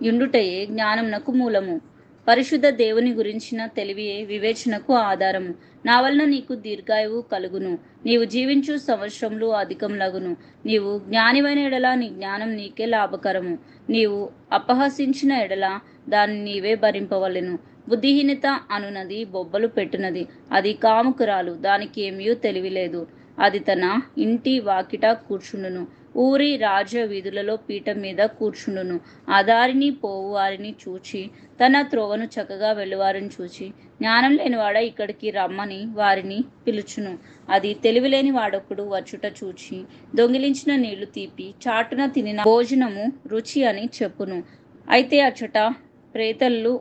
యుండుటయే జ్ఞానమునకు మూలము. పరిశుద్ధ దేవుని గురించిన తెలివియే వివేచనకు ఆధారము. నా వలన నీకు దీర్ఘాయువు కలుగును, నీవు జీవించు సంవత్సరములు అధికములగును. నీవు జ్ఞానివైన ఎడల నీ జ్ఞానం నీకే లాభకరము. నీవు అపహసించిన ఎడల దాన్ని నీవే భరింపవలెను. బుద్ధిహీనత అనునది బొబ్బలు పెట్టునది, అది కాముకురాలు, దానికి ఏమీ తెలివిలేదు. అది తన ఇంటి వాకిట కూర్చుండును, ఊరి రాజ వీధులలో పీఠం మీద కూర్చుండును. ఆ దారిని పోవు వారిని చూచి, తన త్రోవను చక్కగా వెళ్ళువారిని చూచి, జ్ఞానం లేనివాడ ఇక్కడికి రమ్మని వారిని పిలుచును. అది తెలివిలేని వాడొకడు వచ్చుట చూచి, దొంగిలించిన నీళ్లు తీపి, చాటున తినిన భోజనము రుచి అని చెప్పును. అయితే అచ్చట ప్రేతలు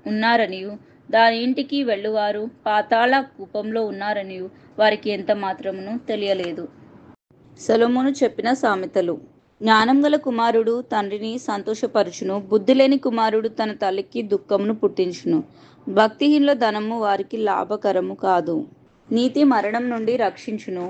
ఉన్నారనియు, దాని ఇంటికి వెళ్ళువారు పాతాళ కూపంలో ఉన్నారనియు వారికి ఎంత మాత్రమును తెలియలేదు. సొలొమోను చెప్పిన సామెతలు. జ్ఞానం గల కుమారుడు తండ్రిని సంతోషపరచును, బుద్ధి లేని కుమారుడు తన తల్లికి దుఃఖమును పుట్టించును. భక్తిహీనుల ధనము వారికి లాభకరము కాదు, నీతి మరణం నుండి రక్షించును.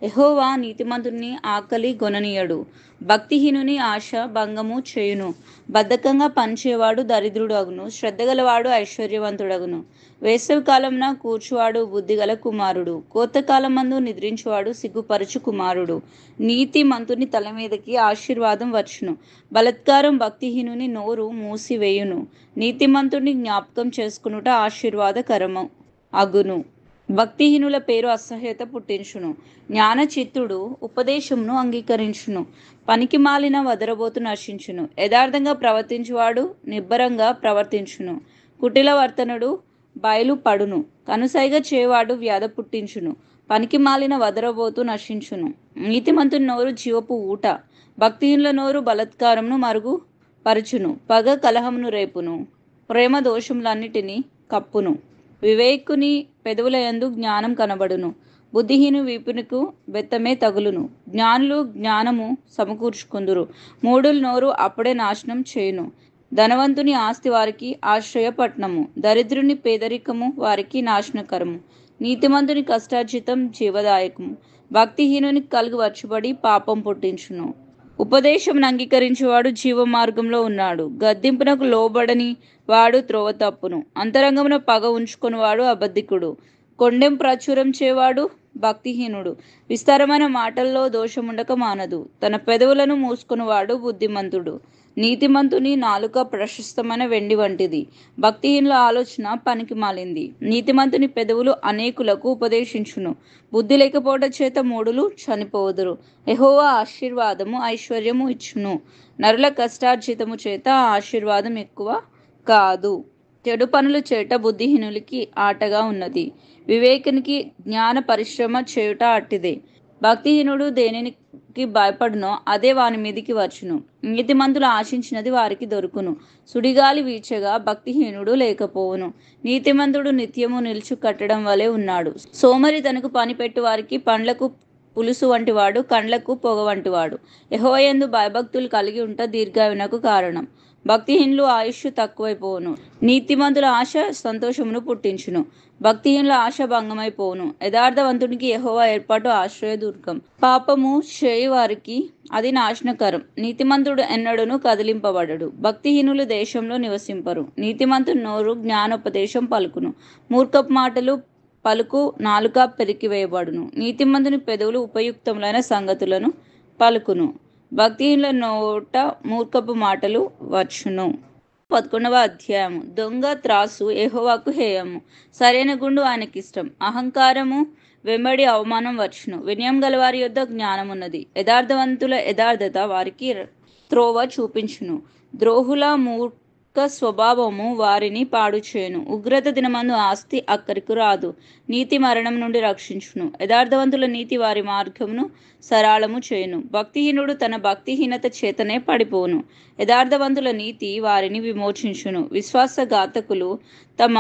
యెహోవా నీతిమంతుని ఆకలి గొననీయడు, భక్తిహీనుని ఆశ భంగము చేయును. బద్ధకంగా పనిచేవాడు దరిద్రుడు అగును, శ్రద్ధగలవాడు ఐశ్వర్యవంతుడగును. వేసవి కాలమున కూర్చువాడు బుద్ధిగల కుమారుడు, కోతకాలమందు నిద్రించువాడు సిగ్గుపరచు కుమారుడు. నీతి మంతుని తల మీదకి ఆశీర్వాదం వచ్చును, బలత్కారం భక్తిహీనుని నోరు మూసివేయును. నీతిమంతుని జ్ఞాపకం చేసుకునుట ఆశీర్వాదకరము అగును, భక్తిహీనుల పేరు అసహ్యత పుట్టించును. జ్ఞానచిత్తుడు ఉపదేశమును అంగీకరించును, పనికి మాలిన వదరబోతు నశించును. యథార్థంగా ప్రవర్తించువాడు నిబ్బరంగా ప్రవర్తించును, కుటిల వర్తనుడు బయలుపడును. కనుసైగ చేవాడు వ్యాధ పుట్టించును, పనికి మాలిన వదరబోతు నశించును. నీతిమంతుని నోరు జీవపు ఊట, భక్తిహీనుల నోరు బలత్కారమును మరుగు పరచును. పగ కలహమును రేపును, ప్రేమ దోషములన్నిటినీ కప్పును. వివేకుని పెదవులయందు జ్ఞానం కనబడును, బుద్ధిహీను వీపునకు బెత్తమే తగులును. జ్ఞానులు జ్ఞానము సమకూర్చుకుందురు, మూఢుల నోరు అప్పుడే నాశనం చేయును. ధనవంతుని ఆస్తి వారికి ఆశ్రయపట్నము, దరిద్రుని పేదరికము వారికి నాశనకరము. నీతిమంతుని కష్టార్జితం జీవదాయకము, భక్తిహీనుని కలుగు వచ్చుబడి పాపం పుట్టించును. ఉపదేశమును అంగీకరించేవాడు జీవ మార్గంలో ఉన్నాడు, గద్దింపునకు లోబడని వాడు త్రోవ తప్పును. అంతరంగమున పగ ఉంచుకొనివాడు అబద్ధికుడు, కొండెం ప్రచురం చేవాడు భక్తిహీనుడు. విస్తారమైన మాటల్లో దోషముండక మానదు, తన పెదవులను మూసుకొనివాడు బుద్ధిమంతుడు. నీతిమంతుని నాలుక ప్రశస్తమైన వెండి వంటిది, భక్తిహీనుల ఆలోచన పనికి మాలింది. నీతిమంతుని పెదవులు అనేకులకు ఉపదేశించును, బుద్ధి లేకపోవట చేత మూఢులు చనిపోదురు. యెహోవా ఆశీర్వాదము ఐశ్వర్యము ఇచ్చును, నరుల కష్టార్జితము చేత ఆశీర్వాదం ఎక్కువ కాదు. చెడు పనులు చేట బుద్ధిహీనులకి ఆటగా ఉన్నది, వివేకునికి జ్ఞాన పరిశ్రమ చేయుట అట్టిదే. భక్తిహీనుడు దేనికి భయపడునో అదే వాని మీదికి వచ్చును, నీతిమంతులు ఆశించినది వారికి దొరుకును. సుడిగాలి వీచగా భక్తిహీనుడు లేకపోవును, నీతిమంతుడు నిత్యము నిలుచు కట్టడం వలె ఉన్నాడు. సోమరి తనకు పని పెట్టు వారికి పండ్లకు పులుసు వంటివాడు, కండ్లకు పొగ వంటివాడు. యెహోవాయందు భయభక్తులు కలిగి ఉంట దీర్ఘాయువునకు కారణం. భక్తిహీనులు ఆయుష్ తక్కువైపోవును, నీతిమంతుల ఆశ సంతోషమును పుట్టించును. భక్తిహీనుల ఆశ భంగమైపోవును, యథార్థవంతునికి యెహోవా ఏర్పాటు ఆశ్రయదుర్గం. పాపము చేయువారికి అది నాశనకరం, నీతిమంతుడు ఎన్నడూను కదిలింపబడడు. భక్తిహీనులు దేశంలో నివసింపరు, నీతిమంతుని నోరు జ్ఞానోపదేశం పలుకును. మూర్ఖపు మాటలు పలుకు నాలుక పెరికివేయబడును, నీతిమంతుని పెదవులు ఉపయుక్తములైన సంగతులను పలుకును. భక్తిహీనుల నోట మూర్ఖపు మాటలు వచ్చును. 11వ అధ్యాయము. దొంగ త్రాసు యెహోవాకు హేయము, సరైన గుండు ఆయనకిష్టం. అహంకారము వెంబడి అవమానం వచ్చును. వినయం గలవారి యొద్ద జ్ఞానమున్నది. యథార్థవంతుల యథార్థత వారికి త్రోవ చూపించును. ద్రోహుల మూర్ఖ స్వభావము వారిని పాడు చేయును. ఉగ్రత దినమందు ఆస్తి అక్కడికి రాదు. నీతి మరణం నుండి రక్షించును. యథార్థవంతుల నీతి వారి మార్గమును సరళము చేయును. భక్తిహీనుడు తన భక్తిహీనత చేతనే పడిపోను. యథార్థవంతుల నీతి వారిని విమోచించును. విశ్వాసఘాతకులు తమ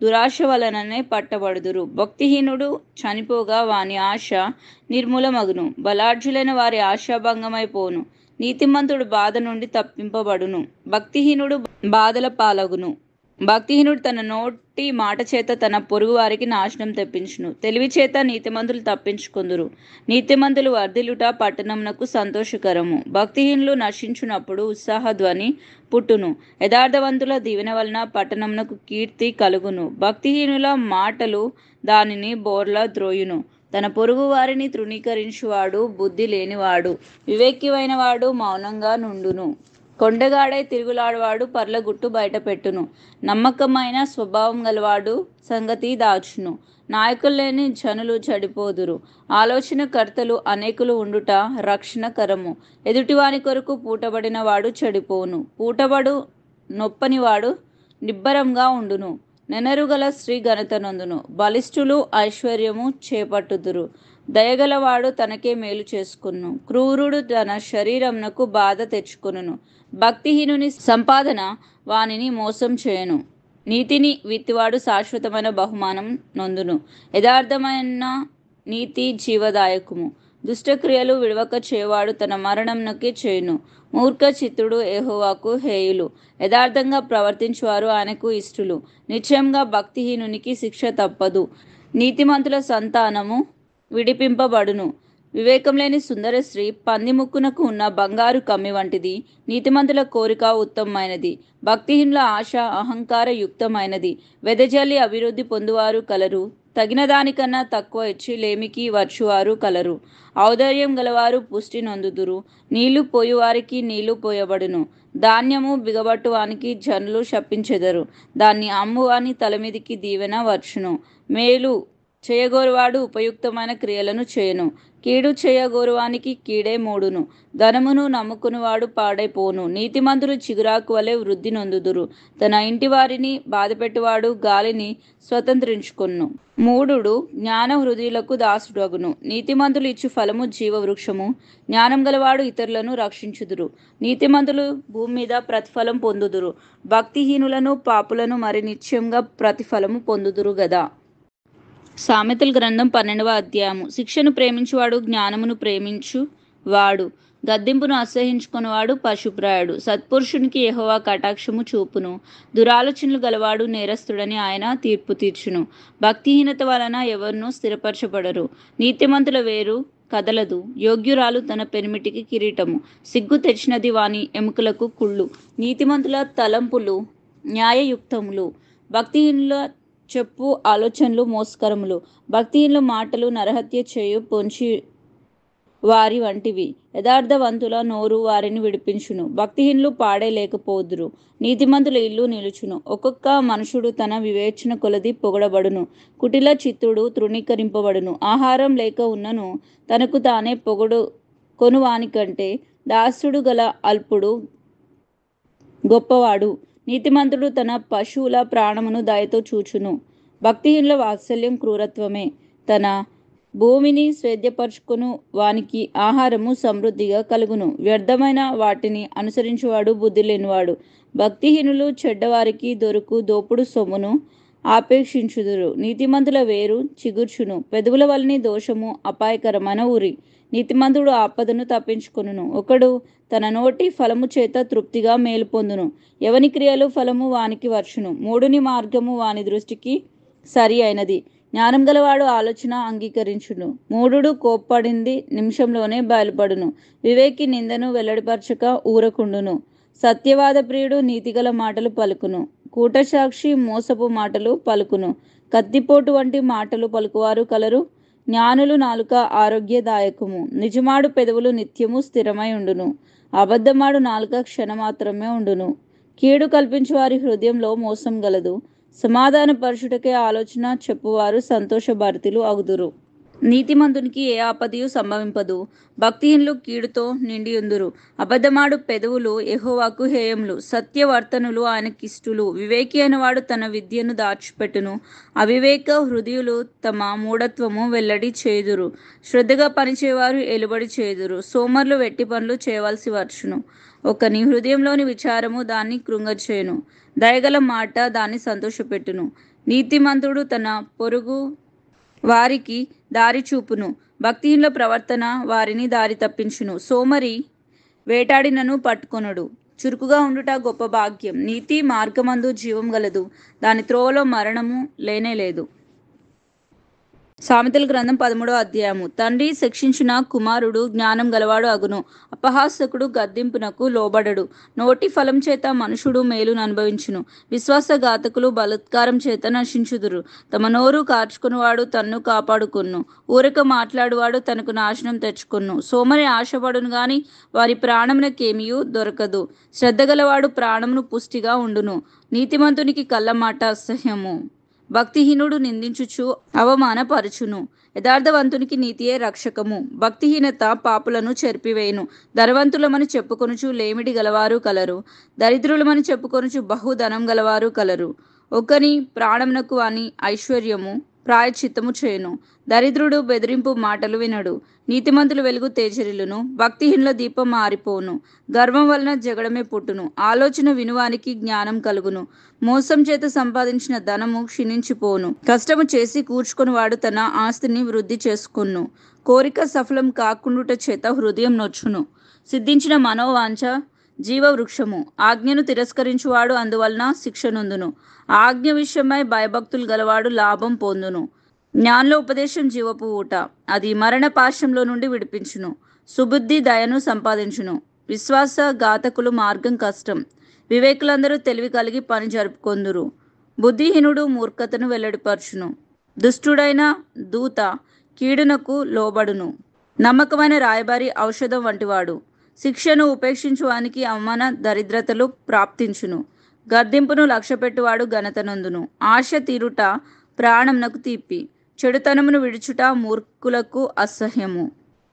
దురాశ వలననే పట్టబడుదురు. భక్తిహీనుడు చనిపోగా వాని ఆశ నిర్మూలమగును. బలాఢ్యులైన వారి ఆశాభంగమైపోను. నీతిమంతుడు బాధ నుండి తప్పింపబడును. భక్తిహీనుడు బాధల పాలగును. భక్తిహీనుడు తన నోటి మాట చేత తన పొరుగు వారికి నాశనం తెప్పించును. తెలివి చేత నీతిమంతులు తప్పించుకొందురు. నీతిమంతులు వర్ధిల్లుట పట్టణమునకు సంతోషకరము. భక్తిహీనులు నశించునప్పుడు ఉత్సాహధ్వని పుట్టును. యథార్థవంతుల దీవెన వలన పట్టణమునకు కీర్తి కలుగును. భక్తిహీనుల మాటలు దానిని బోర్లా ద్రోయును. తన పొరుగు వారిని తృణీకరించువాడు బుద్ధి లేనివాడు. వివేకివైన వాడు మౌనంగా నుండును. కొండగాడై తిరుగులాడువాడు పర్ల గుట్టు బయట పెట్టును. నమ్మకమైన స్వభావం గలవాడు సంగతి దాచును. నాయకులు లేని జనులు చెడిపోదురు. ఆలోచనకర్తలు అనేకులు ఉండుట రక్షణకరము. ఎదుటివాని కొరకు పూటబడిన వాడు చెడిపోను. పూటబడు నొప్పనివాడు నిబ్బరంగా ఉండును. నెనరుగల స్త్రీ ఘనత నొందును. బలిష్ఠులు ఐశ్వర్యము చేపట్టుదురు. దయగలవాడు తనకే మేలు చేసుకును. క్రూరుడు తన శరీరమునకు బాధ తెచ్చుకొనును. భక్తిహీనుని సంపాదన వానిని మోసం చేయను. నీతిని విత్తివాడు శాశ్వతమైన బహుమానం నొందును. యథార్థమైన నీతి జీవదాయకము. దుష్టక్రియలు విడవక చేయవాడు తన మరణంనకే చేయును. మూర్ఖ చిత్తుడు యెహోవాకు హేయులు. యథార్థంగా ప్రవర్తించువారు ఆయనకు ఇష్టలు. నిశ్చయంగా భక్తిహీనునికి శిక్ష తప్పదు. నీతిమంతుల సంతానము విడిపింపబడును. వివేకం లేని సుందర స్త్రీ పంది ముక్కునకు ఉన్న బంగారు కమ్మి వంటిది. నీతిమంతుల కోరిక ఉత్తమమైనది. భక్తిహీనుల ఆశ అహంకార యుక్తమైనది. వెదజల్లి అభివృద్ధి పొందువారు కలరు. తగిన దానికన్నా తక్కువ ఇచ్చి లేమికి వచ్చువారు కలరు. ఔదార్యం గలవారు పుష్టి నొందుదురు. నీళ్లు పోయువారికి నీళ్లు పోయబడును. ధాన్యము బిగబట్టువానికి జనులు శపించెదరు. దాన్ని అమ్మువాని తలమీదికి దీవెన వచ్చును. మేలు చేయగోరువాడు ఉపయుక్తమైన క్రియలను చేయను. కీడు చేయగోరువానికి కీడే మూడును. ధనమును నమ్ముకునివాడు పాడైపోను. నీతిమంతులు చిగురాకు వలె వృద్ధి నొందుదురు. తన ఇంటి వారిని బాధపెట్టువాడు గాలిని స్వతంత్రించుకొను. మూఢుడు జ్ఞాన హృదయులకు దాసుడగును. నీతిమంతులు ఇచ్చు ఫలము జీవవృక్షము. జ్ఞానం గలవాడు ఇతరులను రక్షించుదురు. నీతిమంతులు భూమి మీద ప్రతిఫలం పొందుదురు. భక్తిహీనులను పాపులను మరి నిశ్చయంగా ప్రతిఫలము పొందుదురు గదా. సామెతల గ్రంథం 12వ అధ్యాయము. శిక్షను ప్రేమించువాడు జ్ఞానమును ప్రేమించువాడు. గద్దింపును అసహించుకునివాడు పశుప్రాయుడు. సత్పురుషునికి యెహోవా కటాక్షము చూపును. దురాలోచనలు గలవాడు నేరస్తుడని ఆయన తీర్పు తీర్చును. భక్తిహీనత వలన ఎవరునూ స్థిరపరచబడరు. నీతిమంతుల వేరు కదలదు. యోగ్యురాలు తన పెనిమిటికి కిరీటము. సిగ్గు తెచ్చినది వాని ఎముకలకు కుళ్ళు. నీతిమంతుల తలంపులు న్యాయయుక్తములు. భక్తిహీనుల చెప్పు ఆలోచనలు మోసకరములు. భక్తిహీనుల మాటలు నరహత్య చేయు పొంచి వారి వంటివి. యథార్థవంతుల నోరు వారిని విడిపించును. భక్తిహీనులు పాడే లేకపోదురు. నీతిమంతుల ఇల్లు నిలుచును. ఒక్కొక్క మనుషుడు తన వివేచన కొలది పొగడబడును. కుటిల చిత్తుడు తృణీకరింపబడును. ఆహారం లేక ఉన్నను తనకు తానే పొగడు కొనువానికంటే దాసుడు గల అల్పుడు గొప్పవాడు. నీతిమంతుడు తన పశువుల ప్రాణమును దయతో చూచును. భక్తిహీనుల వాత్సల్యం క్రూరత్వమే. తన భూమిని స్వేద్యపరచుకొను వానికి ఆహారము సమృద్ధిగా కలుగును. వ్యర్థమైన వాటిని అనుసరించువాడు బుద్ధి లేనివాడు. భక్తిహీనులు చెడ్డవారికి దొరుకు దోపుడు సొమ్మును ఆపేక్షించుదురు. నీతిమంతుల వేరు చిగుర్చును. పెదవుల వలని దోషము అపాయకరమైన ఉరి. నీతిమంతుడు ఆపదను తప్పించుకొనును. ఒకడు తన నోటి ఫలము చేత తృప్తిగా మేలు పొందును. ఎవని క్రియలు ఫలము వానికి వచ్చును. మూడుని మార్గము వాని దృష్టికి సరి అయినది. జ్ఞానం గలవాడు ఆలోచన అంగీకరించును. మూఢుడు కోప్పడింది నిమిషంలోనే బయలుపడును. వివేకి నిందను వెల్లడిపరచక ఊరకుండును. సత్యవాద ప్రియుడు నీతిగల మాటలు పలుకును. కూటసాక్షి మోసపు మాటలు పలుకును. కత్తిపోటు వంటి మాటలు పలుకువారు కలరు. జ్ఞానులు నాలుక ఆరోగ్యదాయకము. నిజమాడు పెదవులు నిత్యము స్థిరమై ఉండును. అబద్ధమాడు నాలుక క్షణమాత్రమే ఉండును. కీడు కల్పించు వారి హృదయంలో మోసం గలదు. సమాధాన పరుషుటకే ఆలోచన చెప్పువారు సంతోషభరితులు అగుదురు. నీతిమంతునికి ఏ ఆపదయు సంభవింపదు. భక్తిహీనులు కీడుతో నిండియుందురు. అబద్ధమాడు పెదవులు యెహోవాకు హేయములు. సత్యవర్తనులు ఆయనకిష్టులు. వివేకి అయినవాడు తన విద్యను దాచిపెట్టును. అవివేక హృదయులు తమ మూఢత్వము వెల్లడి చేయుదురు. శ్రద్ధగా పనిచేయవారు ఎలుబడి చేయుదురు. సోమరులు వెట్టి పనులు చేయవలసి వచ్చును. ఒకని హృదయంలోని విచారము దాన్ని కృంగచేయును. దయగల మాట దాన్ని సంతోషపెట్టును. నీతిమంతుడు తన పొరుగు వారికి దారి చూపును. భక్తిహీనుల ప్రవర్తన వారిని దారి తప్పించును. సోమరి వేటాడినను పట్టుకొనడు. చురుకుగా ఉండుట గొప్ప భాగ్యం. నీతి మార్గమందు జీవం గలదు. దాని త్రోవలో మరణము లేనేలేదు. సామెతల గ్రంథం 13వ అధ్యాయము. తండ్రి శిక్షించిన కుమారుడు జ్ఞానం గలవాడు అగును. అపహాసకుడు గద్దింపునకు లోబడడు. నోటి ఫలం చేత మనుషుడు మేలును అనుభవించును. విశ్వాసఘాతకులు బలాత్కారం చేత నశించుదురు. తమ నోరు కార్చుకునివాడు తన్ను కాపాడుకొను. ఊరక మాట్లాడువాడు తనకు నాశనం తెచ్చుకొను. సోమరి ఆశపడును గాని వారి ప్రాణమునకేమియూ దొరకదు. శ్రద్ధగలవాడు ప్రాణమును పుష్టిగా ఉండును. నీతిమంతునికి కళ్ళమాట అసహ్యము. భక్తిహీనుడు నిందించుచు అవమానపరచును. యథార్థవంతునికి నీతియే రక్షకము. భక్తిహీనత పాపులను చెరిపివేయును. ధనవంతులమని చెప్పుకొనుచు లేమిడి గలవారు కలరు. దరిద్రులమని చెప్పుకొనుచు బహుధనం గలవారు కలరు. ఒకని ప్రాణమునకు వాని ఐశ్వర్యము ప్రాయశ్చిత్తము చేయును. దరిద్రుడు బెదిరింపు మాటలు వినడు. నీతిమంతుల వెలుగు తేజరిల్లును. భక్తిహీనుల దీపం ఆరిపోవును. గర్వం వలన జగడమే పుట్టును. ఆలోచన వినువానికి జ్ఞానం కలుగును. మోసం చేత సంపాదించిన ధనము క్షీణించిపోవును. కష్టము చేసి కూర్చుకొని వాడు తన ఆస్తిని వృద్ధి చేసుకొను. కోరిక సఫలం కాకుండుట చేత హృదయం నొచ్చును. సిద్ధించిన మనోవాంఛ జీవవృక్షము. ఆజ్ఞను తిరస్కరించువాడు అందువలన శిక్షనొందును. ఆజ్ఞ విషయమై భయభక్తులు గలవాడు లాభం పొందును. జ్ఞానుల ఉపదేశం జీవపు ఊట. అది మరణ పాశంలో నుండి విడిపించును. సుబుద్ధి దయను సంపాదించును. విశ్వాసఘాతకులు మార్గం కష్టం. వివేకులందరూ తెలివి కలిగి పని జరుపుకొందురు. బుద్ధిహీనుడు మూర్ఖతను వెల్లడిపరచును. దుష్టుడైన దూత కీడునకు లోబడును. నమ్మకమైన రాయబారి ఔషధం వంటివాడు. శిక్షను ఉపేక్షించువానికి అవమాన దరిద్రతలు ప్రాప్తించును. గద్దింపును లక్ష్యపెట్టువాడు ఘనతనందును. ఆశ తీరుట ప్రాణమునకు తీపి. చెడుతనమును విడుచుట మూర్ఖులకు అసహ్యము.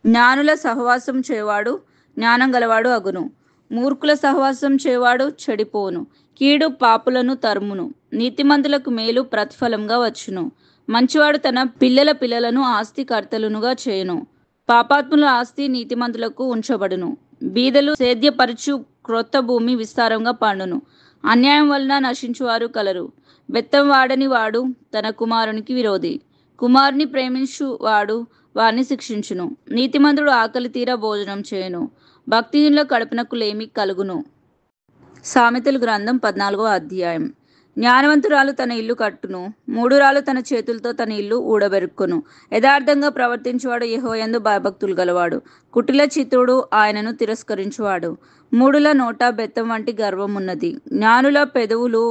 జ్ఞానుల సహవాసం చేయవాడు జ్ఞానం గలవాడు అగును. మూర్ఖుల సహవాసం చేయవాడు చెడిపోను. కీడు పాపులను తరుమును. నీతిమంతులకు మేలు ప్రతిఫలంగా వచ్చును. మంచివాడు తన పిల్లల పిల్లలను ఆస్తికర్తలునుగా చేయును. పాపాత్ముల ఆస్తి నీతిమంతులకు ఉంచబడును. బీదలు సేద్యపరచు క్రొత్త భూమి విస్తారంగా పండును. అన్యాయం వలన నశించువారు కలరు. బెత్తం వాడని వాడు తన కుమారునికి విరోధి. కుమారుని ప్రేమించు వాడు వారిని శిక్షించును. నీతిమంతుడు ఆకలి తీరా భోజనం చేయును. భక్తిహీనుల కడుపునకు లేమి కలుగును. సామెతల గ్రంథం 14వ అధ్యాయం. జ్ఞానవంతురాలు తన ఇల్లు కట్టును. మూఢురాలు తన చేతులతో తన ఇల్లు ఊడబెరుక్కును. యథార్థంగా ప్రవర్తించువాడు యెహోవాయందు భయభక్తులు గలవాడు. కుటిల చిత్తుడు ఆయనను తిరస్కరించువాడు. మూఢుల నోట బెత్తం వంటి గర్వం ఉన్నది. జ్ఞానుల పెదవులు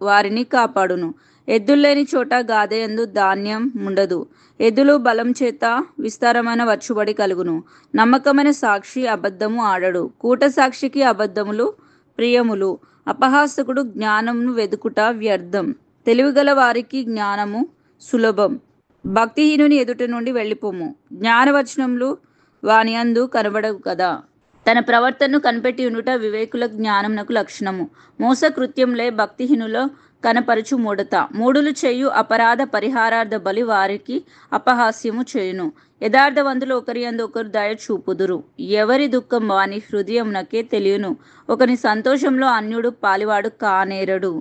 వారిని కాపాడును. ఎద్దుల్లేని చోట గాదెయందు ధాన్యం ఉండదు. ఎద్దులు బలం చేత విస్తారమైన వచ్చుబడి కలుగును. నమ్మకమైన సాక్షి అబద్ధము ఆడడు. కూట సాక్షికి అబద్ధములు ప్రియములు. అపహాసకుడు జ్ఞానమును వెదుకుట వ్యర్థం. తెలివిగల వారికి జ్ఞానము సులభం. భక్తిహీనుని ఎదుట నుండి వెళ్ళిపోము. జ్ఞానవచనములు వాని యందు కనబడవు కదా. తన ప్రవర్తనను కనిపెట్టి ఉండుట వివేకుల జ్ఞానమునకు లక్షణము. మోసకృత్యంలే భక్తిహీనుల కనపరచు మూఢత. మూఢులు చేయు అపరాధ పరిహారార్థ బలి వారికి అపహాస్యము చేయును. యథార్థవంతులు ఒకరి యందు ఒకరు దయ చూపుదురు. ఎవరి దుఃఖం వాని హృదయమునకే తెలియను. ఒకని సంతోషంలో అన్యుడు పాలివాడు కానేరడు.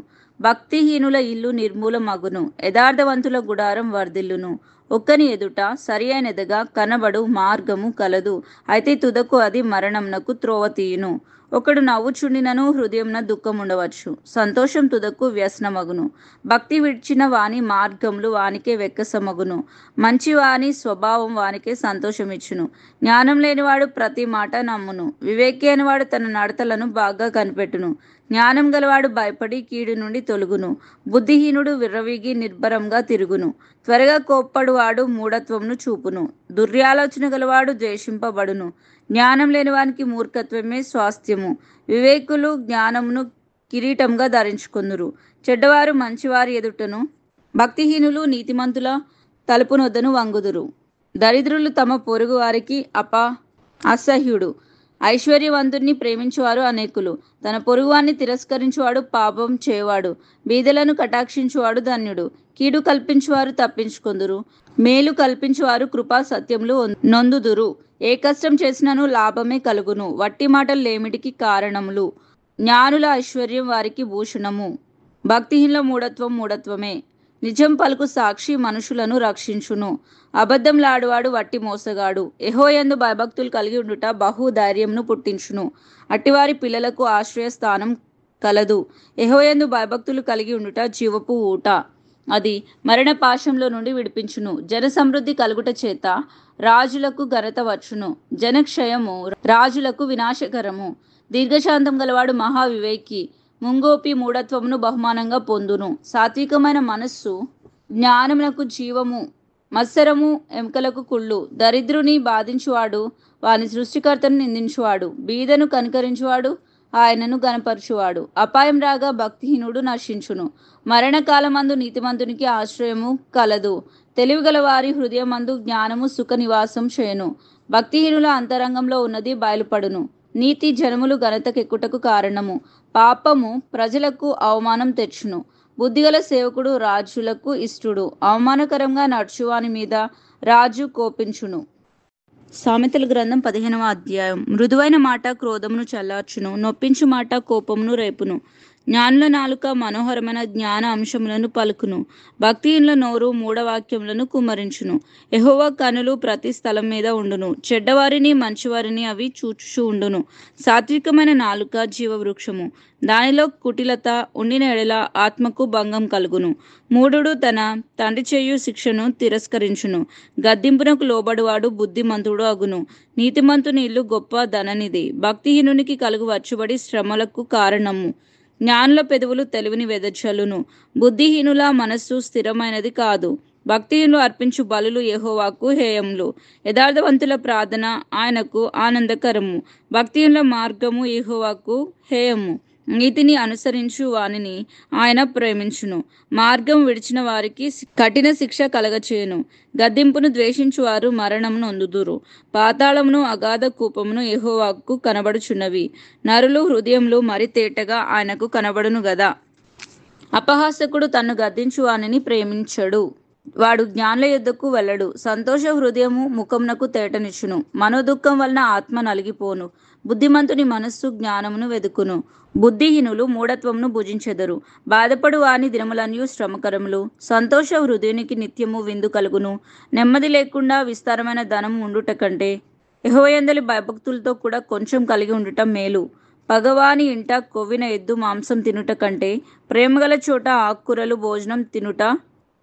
భక్తిహీనుల ఇల్లు నిర్మూలమగును. యథార్థవంతుల గుడారం వర్ధిల్లును. ఒక్కని ఎదుట సరి అయినదిగా కనబడు మార్గము కలదు. అయితే తుదకు అది మరణమునకు త్రోవ తీయును. ఒకడు నవ్వుచుండినను హృదయంన దుఃఖం ఉండవచ్చు. సంతోషం తుదకు వ్యసనమగును. భక్తి విడిచిన వాని మార్గములు వానికే వెక్కసమగును. మంచి వాని స్వభావం వానికే సంతోషమిచ్చును. జ్ఞానం లేనివాడు ప్రతి మాట నమ్మును. వివేకి అయినవాడు తన నడతలను బాగా కనిపెట్టును. జ్ఞానం గలవాడు భయపడి కీడు నుండి తొలుగును. బుద్ధిహీనుడు విర్రవీగి నిర్భరంగా తిరుగును. త్వరగా కోప్పడువాడు మూఢత్వమును చూపును. దుర్యాలోచన గలవాడు ద్వేషింపబడును. జ్ఞానం లేనివానికి మూర్ఖత్వమే స్వాస్థ్యము. వివేకులు జ్ఞానమును కిరీటంగా ధరించుకొందురు. చెడ్డవారు మంచివారి ఎదుటను, భక్తిహీనులు నీతిమంతుల తలుపునొద్దను వంగుదురు. దరిద్రులు తమ పొరుగు వారికి అసహ్యుడు. ఐశ్వర్యవంతుణ్ణి ప్రేమించువారు అనేకులు. తన పొరుగువాన్ని తిరస్కరించువాడు పాపం చేయవాడు. బీదలను కటాక్షించువాడు ధన్యుడు. కీడు కల్పించువారు తప్పించుకొందురు. మేలు కల్పించువారు కృపా సత్యములు నొందుదురు. ఏ కష్టం చేసినను లాభమే కలుగును. వట్టి మాటలు లేమిటికి కారణములు. జ్ఞానుల ఐశ్వర్యం వారికి భూషణము. భక్తిహీనుల మూఢత్వం మూఢత్వమే. నిజం పలుకు సాక్షి మనుషులను రక్షించును. అబద్ధంలాడువాడు వట్టి మోసగాడు. యెహోవాయందు భయభక్తులు కలిగి ఉండుట బహు ధైర్యంను పుట్టించును. అట్టివారి పిల్లలకు ఆశ్రయస్థానం కలదు. యెహోవాయందు భయభక్తులు కలిగి ఉండుట జీవపు ఊట. అది మరణ పాశంలో నుండి విడిపించును. జన సమృద్ధి కలుగుట చేత రాజులకు ఘనత వచ్చును. జనక్షయము రాజులకు వినాశకరము. దీర్ఘశాంతం గలవాడు మహావివేకి. ముంగోపి మూఢత్వమును బహుమానంగా పొందును. సాత్వికమైన మనస్సు జ్ఞానమునకు జీవము. మత్సరము ఎముకలకు కుళ్ళు. దరిద్రుని బాధించువాడు వాని సృష్టికర్తను నిందించువాడు. బీదను కనికరించువాడు ఆయనను గనపరచువాడు. అపాయం రాగా భక్తిహీనుడు నశించును. మరణకాలమందు నీతిమంతునికి ఆశ్రయము కలదు. తెలివిగల వారి హృదయమందు జ్ఞానము సుఖ నివాసం చేయును. భక్తిహీనుల అంతరంగంలో ఉన్నది బయలుపడును. నీతి జనములు ఘనతకెక్కుటకు కారణము. పాపము ప్రజలకు అవమానం తెచ్చును. బుద్ధిగల సేవకుడు రాజులకు ఇష్టుడు. అవమానకరంగా నడుచువాని మీద రాజు కోపించును. సామెతల గ్రంథం 15వ అధ్యాయం. మృదువైన మాట క్రోధమును చల్లార్చును. నొప్పించు మాట కోపమును రేపును. జ్ఞానుల నాలుక మనోహరమైన జ్ఞాన అంశములను పలుకును. భక్తిహీనుల నోరు మూఢవాక్యములను కుమ్మరించును. యెహోవా కనులు ప్రతి స్థలం మీద ఉండును. చెడ్డవారిని మంచివారిని అవి చూచుచూ ఉండును. సాత్వికమైన నాలుక జీవవృక్షము. దానిలో కుటిలత ఉండిన ఎడల ఆత్మకు భంగం కలుగును. మూఢుడు తన తండ్రి చేయు శిక్షను తిరస్కరించును. గద్దింపునకు లోబడువాడు బుద్ధిమంతుడు అగును. నీతిమంతుని ఇల్లు గొప్ప ధననిది. భక్తిహీనునికి కలుగు వచ్చుబడి శ్రమలకు కారణము. జ్ఞానుల పెదవులు తెలివిని వెదజల్లును. బుద్ధిహీనుల మనస్సు స్థిరమైనది కాదు. భక్తిహీనులు అర్పించు బలులు యెహోవాకు హేయములు. యథార్థవంతుల ప్రార్థన ఆయనకు ఆనందకరము. భక్తిహీనుల మార్గము యెహోవాకు హేయము. నీతిని అనుసరించు వానిని ఆయన ప్రేమించును. మార్గం విడిచిన వారికి కఠిన శిక్ష కలగచేయును. గద్దింపును ద్వేషించువారు మరణమును నొందుదురు. పాతాళమును అగాధ కూపమును యెహోవాకు కనబడుచున్నవి. నరులు హృదయములు మరి తేటగా ఆయనకు కనబడును గదా. అపహాసకుడు తన్ను గద్దించు వానిని ప్రేమించడు. వాడు జ్ఞానుల యొద్దకు వెళ్ళడు. సంతోష హృదయము ముఖమునకు తేటనిచ్చును. మనోదుఃఖం వలన ఆత్మ నలిగిపోను. బుద్ధిమంతుని మనస్సు జ్ఞానమును వెదుకును. బుద్ధిహీనులు మూఢత్వమును భుజించెదరు. బాధపడు వాని దినములన్నీ శ్రమకరములు. సంతోష హృదయునికి నిత్యము విందు కలుగును. నెమ్మది లేకుండా విస్తారమైన ధనం ఉండుట కంటే యెహోవాయందలి భయభక్తులతో కూడా కొంచెం కలిగి ఉండుట మేలు. పగవాని ఇంట కొవ్విన ఎద్దు మాంసం తినుట కంటే ప్రేమగల చోట ఆకుకూరలు భోజనం తినుట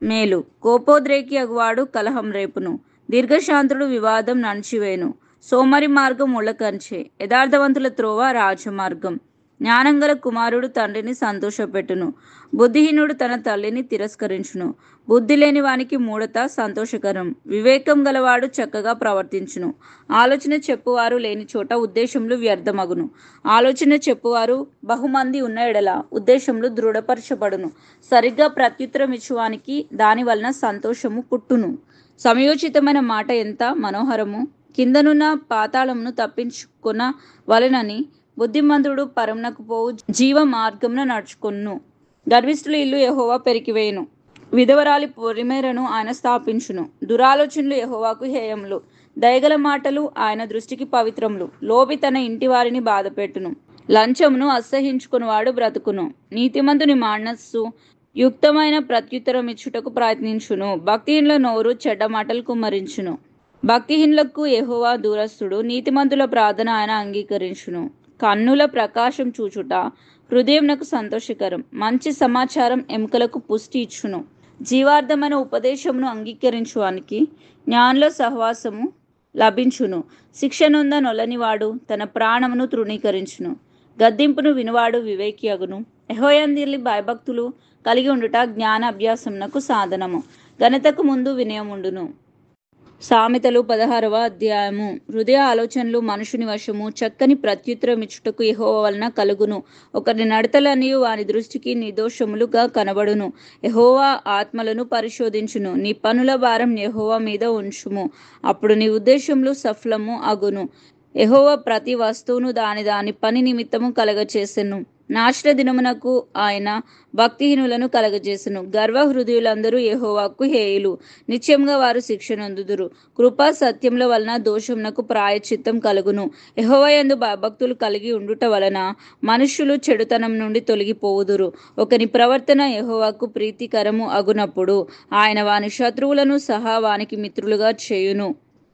మేలు. కోపోద్రేకి అగువాడు కలహం రేపును. దీర్ఘశాంతుడు వివాదం నడిచివేయును. సోమరి మార్గం ముళ్ళకంచే. యథార్థవంతుల త్రోవ రాజమార్గం. జ్ఞానంగల కుమారుడు తండ్రిని సంతోషపెట్టును. బుద్ధిహీనుడు తన తల్లిని తిరస్కరించును. బుద్ధి లేని వానికి మూఢత సంతోషకరం. వివేకం గలవాడు చక్కగా ప్రవర్తించును. ఆలోచన చెప్పువారు లేని చోట ఉద్దేశములు వ్యర్థమగును. ఆలోచన చెప్పువారు బహుమంది ఉన్న ఎడల ఉద్దేశములు దృఢపరచబడును. సరిగ్గా ప్రత్యుత్తరం ఇచ్చువానికి దాని వలన సంతోషము పుట్టును. సమయోచితమైన మాట ఎంత మనోహరము. కిందనున్న పాతాళమును తప్పించుకొన వలనని బుద్ధిమంతుడు పరమునకు పోవు జీవ మార్గమున నడుచుకొను. గర్విష్ఠుల ఇల్లు యెహోవా పెరికివేయును. విధవరాలి పొలిమేరను ఆయన స్థాపించును. దురాలోచనలు యెహోవాకు హేయములు. దయగల మాటలు ఆయన దృష్టికి పవిత్రములు. లోబి తన ఇంటి వారిని బాధపెట్టును. లంచమును అసహ్యించుకునివాడు బ్రతుకును. నీతిమంతుని మనస్సు యుక్తమైన ప్రత్యుత్తరం ఇచ్చుటకు ప్రయత్నించును. భక్తిహీనుల నోరు చెడ్డ మాటలు కుమ్మరించును. భక్తిహీనులకు యెహోవా దూరస్థుడు. నీతిమంతుల ప్రార్థన ఆయన అంగీకరించును. కన్నుల ప్రకాశం చూచుట హృదయమునకు సంతోషకరం. మంచి సమాచారం ఎముకలకు పుష్టి ఇచ్చును. జీవార్థమైన ఉపదేశమును అంగీకరించువానికి జ్ఞానుల సహవాసము లభించును. శిక్ష నొంద నొలనివాడు తన ప్రాణమును తృణీకరించును. గద్దింపును వినువాడు వివేకి అగును. యెహోవాయందు భయభక్తులు కలిగి ఉండుట జ్ఞాన అభ్యాసమునకు సాధనము. ఘనతకు ముందు వినయముండును. సామెతలు 16వ అధ్యాయము. హృదయ ఆలోచనలు మనుషుని వశము, చక్కని ప్రత్యుత్తరమిచ్చుటకు యెహోవా వలన కలుగును. ఒకరి నడతలన్నీ వాని దృష్టికి నిర్దోషములుగా కనబడును. యెహోవా ఆత్మలను పరిశోధించును. నీ పనుల భారం యెహోవా మీద ఉంచుము, అప్పుడు నీ ఉద్దేశములు సఫలము అగును. యెహోవా ప్రతి వస్తువును దాని పని నిమిత్తము కలగచేసెను. నాశన దినమునకు ఆయన భక్తిహీనులను కలగజేసెను. గర్వ హృదయులందరూ యెహోవాకు హేయులు, నిశ్చయముగా వారు శిక్ష నొందుదురు. కృపా సత్యముల వలన దోషమునకు ప్రాయశ్చిత్తం కలుగును. యెహోవా యందు భయభక్తులు కలిగి ఉండుట వలన మనుష్యులు చెడుతనం నుండి తొలగిపోవుదురు. ఒకని ప్రవర్తన యెహోవాకు ప్రీతికరము అగునప్పుడు ఆయన వాని శత్రువులను సహా వానికి మిత్రులుగా చేయును.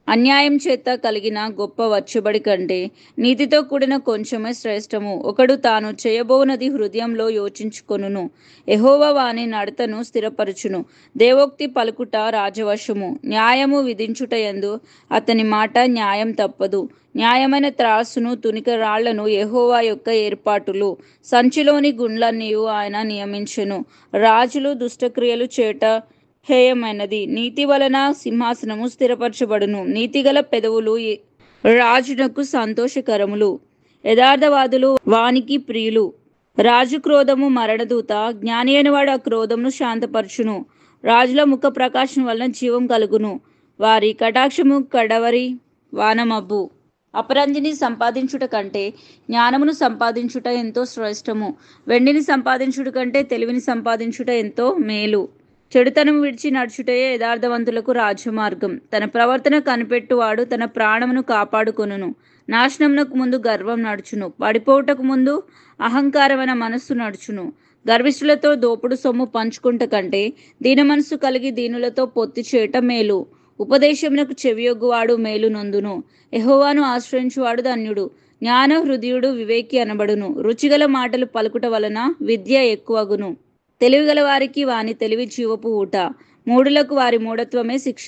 అన్యాయం చేత కలిగిన గొప్ప వచ్చుబడి కంటే నీతితో కూడిన కొంచెమే శ్రేష్టము. ఒకడు తాను చేయబోనది హృదయంలో యోచించుకొనును. యెహోవా వాని నడతను స్థిరపరచును. దేవోక్తి పలుకుట రాజవశము, న్యాయము విధించుట యందు అతని మాట న్యాయం తప్పదు. న్యాయమైన త్రాసును తునిక రాళ్లను యెహోవా యొక్క ఏర్పాటులు. సంచిలోని గుండ్లన్నీయు ఆయన నియమించెను. రాజులు దుష్టక్రియలు చేట హేయమైనది. నీతి వలన సింహాసనము స్థిరపరచబడును. నీతిగల పెదవులు రాజునకు సంతోషకరములు. యథార్థవాదులు వానికి ప్రియులు. రాజు క్రోధము మరణదూత, జ్ఞాని అయిన వాడు ఆ క్రోధమును శాంతపరచును. రాజుల ముఖ ప్రకాశం వలన జీవం కలుగును. వారి కటాక్షము కడవరి వానమబ్బు. అపరంజిని సంపాదించుట కంటే జ్ఞానమును సంపాదించుట ఎంతో శ్రేష్టము. వెండిని సంపాదించుట కంటే తెలివిని సంపాదించుట ఎంతో మేలు. చెడుతనం విడిచి నడుచుటయే యథార్థవంతులకు రాజమార్గం. తన ప్రవర్తన కనిపెట్టువాడు తన ప్రాణమును కాపాడుకొనును. నాశనమునకు ముందు గర్వం నడుచును, పడిపోవుటకు ముందు అహంకారమైన మనస్సు నడుచును. గర్విష్ఠులతో దోపుడు సొమ్ము పంచుకుంట కంటే దీన మనస్సు కలిగి దీనులతో పొత్తి చేయట మేలు. ఉపదేశమునకు చెవియొగ్గువాడు మేలు నొందును. యెహోవాను ఆశ్రయించువాడు ధన్యుడు. జ్ఞాన హృదయుడు వివేకి అనబడును. రుచిగల మాటలు పలుకుట వలన విద్య ఎక్కువగును. తెలివిగల వారికి వాని తెలివి జీవపు ఊట, మూఢులకు వారి మూఢత్వమే శిక్ష.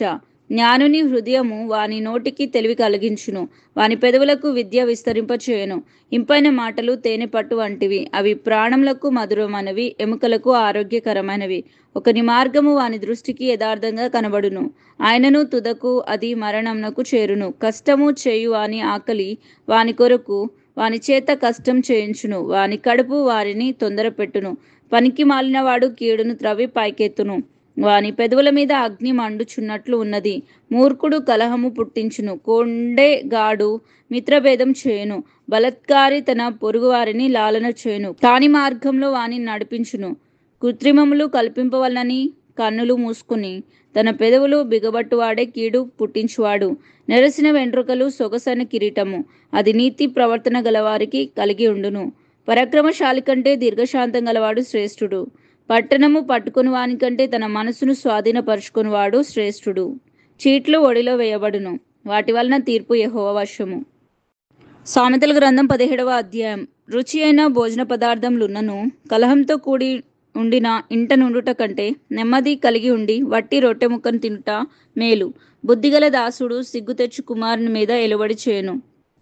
జ్ఞానుని హృదయము వాని నోటికి తెలివి కలిగించును, వాని పెదవులకు విద్య విస్తరింపచేయును. ఇంపైన మాటలు తేనె పట్టు వంటివి, అవి ప్రాణములకు మధురమైనవి, ఎముకలకు ఆరోగ్యకరమైనవి. ఒకని మార్గము వాని దృష్టికి యథార్థంగా కనబడును, ఆయనను తుదకు అది మరణమునకు చేరును. కష్టము చేయు వాని ఆకలి వాని కొరకు వాని చేత కష్టం చేయించును. వాని కడుపు వారిని తొందరపెట్టును. పనికి మాలినవాడు కీడును త్రవ్వి పైకెత్తును. వాని పెదవుల మీద అగ్ని మండుచున్నట్లు ఉన్నది. మూర్ఖుడు కలహము పుట్టించును. కొండే గాడు మిత్రభేదం చేయును. బలత్కారి తన పొరుగువారిని లాలన చేయును. కాని మార్గంలో వాని నడిపించును. కృత్రిమములు కల్పింపవలనని కన్నులు మూసుకుని తన పెదవులు బిగబట్టువాడే కీడు పుట్టించువాడు. నెరసిన వెంట్రుకలు సొగసైన కిరీటము, అది నీతి ప్రవర్తన గలవారికి కలిగి ఉండును. పరాక్రమశాలి కంటే దీర్ఘశాంతం గలవాడు శ్రేష్ఠుడు. పట్టణము పట్టుకుని వానికంటే తన మనసును స్వాధీనపరుచుకునివాడు శ్రేష్ఠుడు. చీట్లు ఒడిలో వేయబడును, వాటి వలన తీర్పు యెహోవా వశము. సామెతల గ్రంథం 17వ అధ్యాయం. రుచి అయిన భోజన పదార్థములున్నను కలహంతో కూడి ఉండిన ఇంట నుండుట కంటే నెమ్మది కలిగి ఉండి వట్టి రొట్టె ముక్కను తినుట మేలు. బుద్ధిగల దాసుడు సిగ్గు తెచ్చు కుమారుని మీద ఎలుబడి చేయును.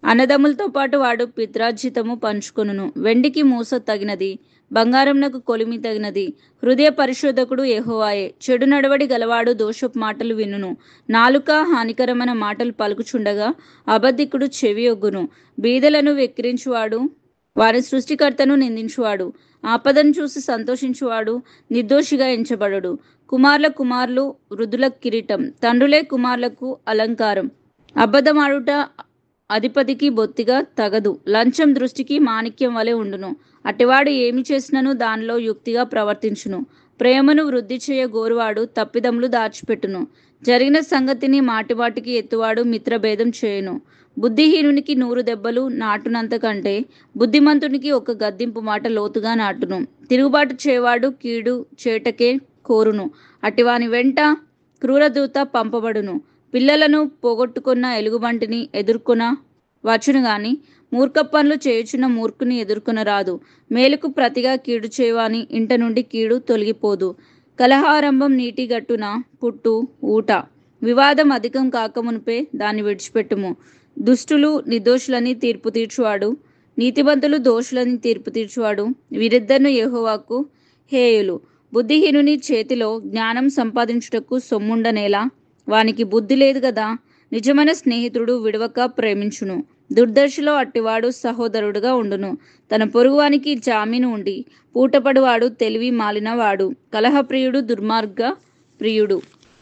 అన్నదమ్ములతో పాటు వాడు పిత్రార్జితము పంచుకొనును. వెండికి మూస తగినది, బంగారంనకు కొలిమి తగినది. హృదయ పరిశోధకుడు యెహోవాయే. చెడు నడవడి గలవాడు దోషపు మాటలు వినును. నాలుక హానికరమైన మాటలు పలుకుచుండగా అబద్ధికుడు చెవియొగ్గును. బీదలను వెక్కిరించువాడు వారి సృష్టికర్తను నిందించువాడు. ఆపదను చూసి సంతోషించువాడు నిర్దోషిగా ఎంచబడడు. కుమారుల కుమారులు వృద్ధుల కిరీటం, తండ్రులే కుమారులకు అలంకారం. అబద్ధమాడుట అధిపతికి బొత్తిగా తగదు. లంచం దృష్టికి మాణిక్యం వలె ఉండును. అటివాడు ఏమి చేసినను దానిలో యుక్తిగా ప్రవర్తించును. ప్రేమను వృద్ధి చేయ గోరువాడు తప్పిదములు దాచిపెట్టును. జరిగిన సంగతిని మాటిమాటికి ఎత్తువాడు మిత్రభేదం చేయును. బుద్ధిహీనునికి 100 దెబ్బలు నాటునంత కంటే బుద్ధిమంతునికి ఒక గద్దింపు మాట లోతుగా నాటును. తిరుగుబాటు చేయవాడు కీడు చేటకే కోరును. అటివాని వెంట క్రూరదూత పంపబడును. పిల్లలను పోగొట్టుకున్న ఎలుగుబంటిని ఎదుర్కొన వచ్చును గాని మూర్ఖ పనులు చేయుచున్న మూర్ఖుని ఎదుర్కొనరాదు. మేలుకు ప్రతిగా కీడు చేయవాని ఇంట నుండి కీడు తొలగిపోదు. కలహారంభం నీటి గట్టున పుట్టు ఊట. వివాదం అధికం కాకమునుపే దాన్ని విడిచిపెట్టుము. దుష్టులు నిర్దోషులని తీర్పు తీర్చువాడు, నీతిమంతులు దోషులని తీర్పు తీర్చువాడు. వీరిద్దరిని యెహోవాకు హేయులు. బుద్ధిహీనుని చేతిలో జ్ఞానం సంపాదించుటకు సొమ్ముండనేలా? వానికి బుద్ధి లేదు గదా. నిజమైన స్నేహితుడు విడవక ప్రేమించును. దుర్దశలో అట్టివాడు సహోదరుడుగా ఉండును. తన పొరుగువానికి జామీను ఉండి పూటపడువాడు తెలివి మాలినవాడు. కలహప్రియుడు దుర్మార్గ ప్రియుడు.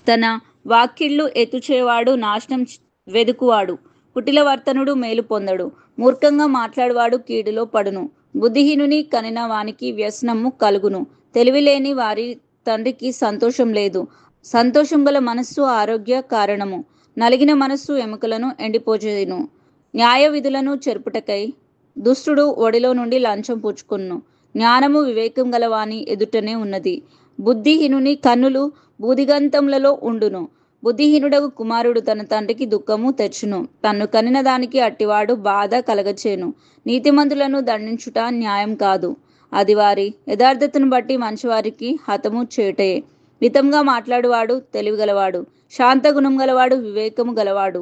తన వాక్కిళ్ళు ఎత్తుచేవాడు నాశనం వెదుకువాడు. కుటిలవర్తనుడు మేలు పొందడు. మూర్ఖంగా మాట్లాడువాడు కీడులో పడును. బుద్ధిహీనుని కనిన వానికి వ్యసనము కలుగును. తెలివిలేని వారి తండ్రికి సంతోషం లేదు. సంతోషం గల మనస్సు ఆరోగ్య కారణము. నలిగిన మనస్సు ఎముకలను ఎండిపోజేయును. న్యాయ విధులను చెరుపుటకై దుష్టుడు ఒడిలో నుండి లంచం పుచ్చుకొనును. జ్ఞానము వివేకం గలవాని ఎదుటనే ఉన్నది. బుద్ధిహీనుని కన్నులు బూదిగంతములలో ఉండును. బుద్ధిహీనుడగు కుమారుడు తన తండ్రికి దుఃఖము తెచ్చును. తన్ను కనిన దానికి అట్టివాడు బాధ కలగచేను. నీతిమంతులను దండించుట న్యాయం కాదు. అది వారి యథార్థతను బట్టి మంచివారికి హతము చేయుటయే. మితంగా మాట్లాడువాడు తెలివిగలవాడు. శాంత గుణం గలవాడు వివేకము గలవాడు.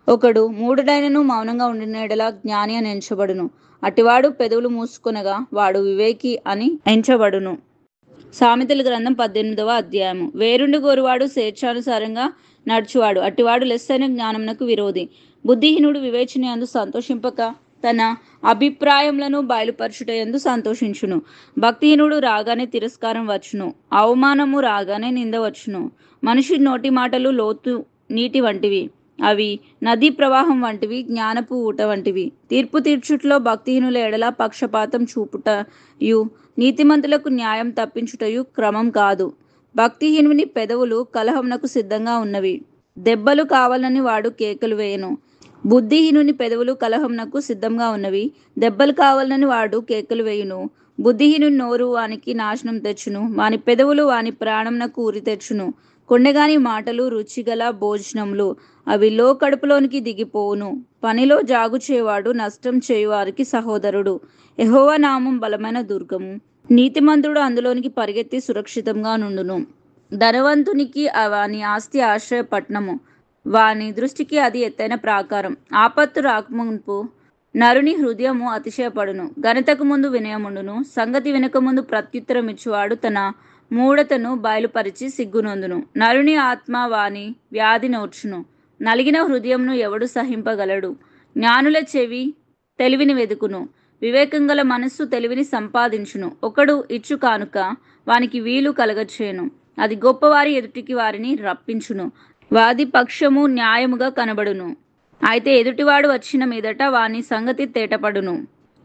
ఒకడు మూఢుడైనను మౌనంగా ఉండిన యెడల జ్ఞాని అని ఎంచబడును. అటివాడు పెదవులు మూసుకొనగా వాడు వివేకి అని ఎంచబడును. సామెతల గ్రంథం 18వ అధ్యాయము. వేరుండి గోరువాడు స్వేచ్ఛానుసారంగా నడుచువాడు. అటివాడు లెస్సైన జ్ఞానమునకు విరోధి. బుద్ధిహీనుడు వివేచనయందు సంతోషింపక తన అభిప్రాయములను బయలుపరచుటయందు సంతోషించును. భక్తిహీనుడు రాగానే తిరస్కారం వచ్చును. అవమానము రాగానే నింద వచ్చును. మనిషి నోటి మాటలు లోతు నీటి వంటివి. అవి నదీ ప్రవాహం వంటివి, జ్ఞానపు ఊట వంటివి. తీర్పు తీర్చుట్లో భక్తిహీనుల ఎడల పక్షపాతం చూపుటయు నీతిమంతులకు న్యాయం తప్పించుటయు క్రమం కాదు. భక్తిహీనుని పెదవులు కలహమునకు సిద్ధంగా ఉన్నవి. దెబ్బలు కావాలని వాడు కేకలు వేయను. బుద్ధిహీనుని పెదవులు కలహమునకు సిద్ధంగా ఉన్నవి. దెబ్బలు కావాలని వాడు కేకలు వేయును. బుద్ధిహీనుని నోరు వానికి నాశనం తెచ్చును. వాని పెదవులు వాని ప్రాణమునకు ఉరి తెచ్చును. కొండగాని మాటలు రుచిగల భోజనములు. అవి కడుపులోనికి దిగిపోవును. పనిలో జాగు చేవాడు నష్టం చేయువారికి సహోదరుడు. యెహోవా నామం బలమైన దుర్గము. నీతిమంతుడు అందులోనికి పరిగెత్తి సురక్షితంగా నుండును. ధనవంతునికి వాని ఆస్తి ఆశ్రయ పట్టణము. వాని దృష్టికి అది ఎత్తైన ప్రాకారం. ఆపత్తు రాకముందు నరుని హృదయము అతిశయపడును. ఘనతకు ముందు వినయముండును. సంగతి వినక ముందు ప్రత్యుత్తరం ఇచ్చువాడు తన మూఢతను బయలుపరిచి సిగ్గునొందును. నరుని ఆత్మ వాని వ్యాధి నోర్చును. నలిగిన హృదయంను ఎవడు సహింపగలడు? జ్ఞానుల చెవి తెలివిని వెదుకును. వివేకం గల మనస్సు తెలివిని సంపాదించును. ఒకడు ఇచ్చు కానుక వానికి వీలు కలగచేయును. అది గొప్పవారి ఎదుటికి వారిని రప్పించును. వాది పక్షము న్యాయముగా కనబడును. అయితే ఎదుటివాడు వచ్చిన మీదట వాని సంగతి తేటపడును.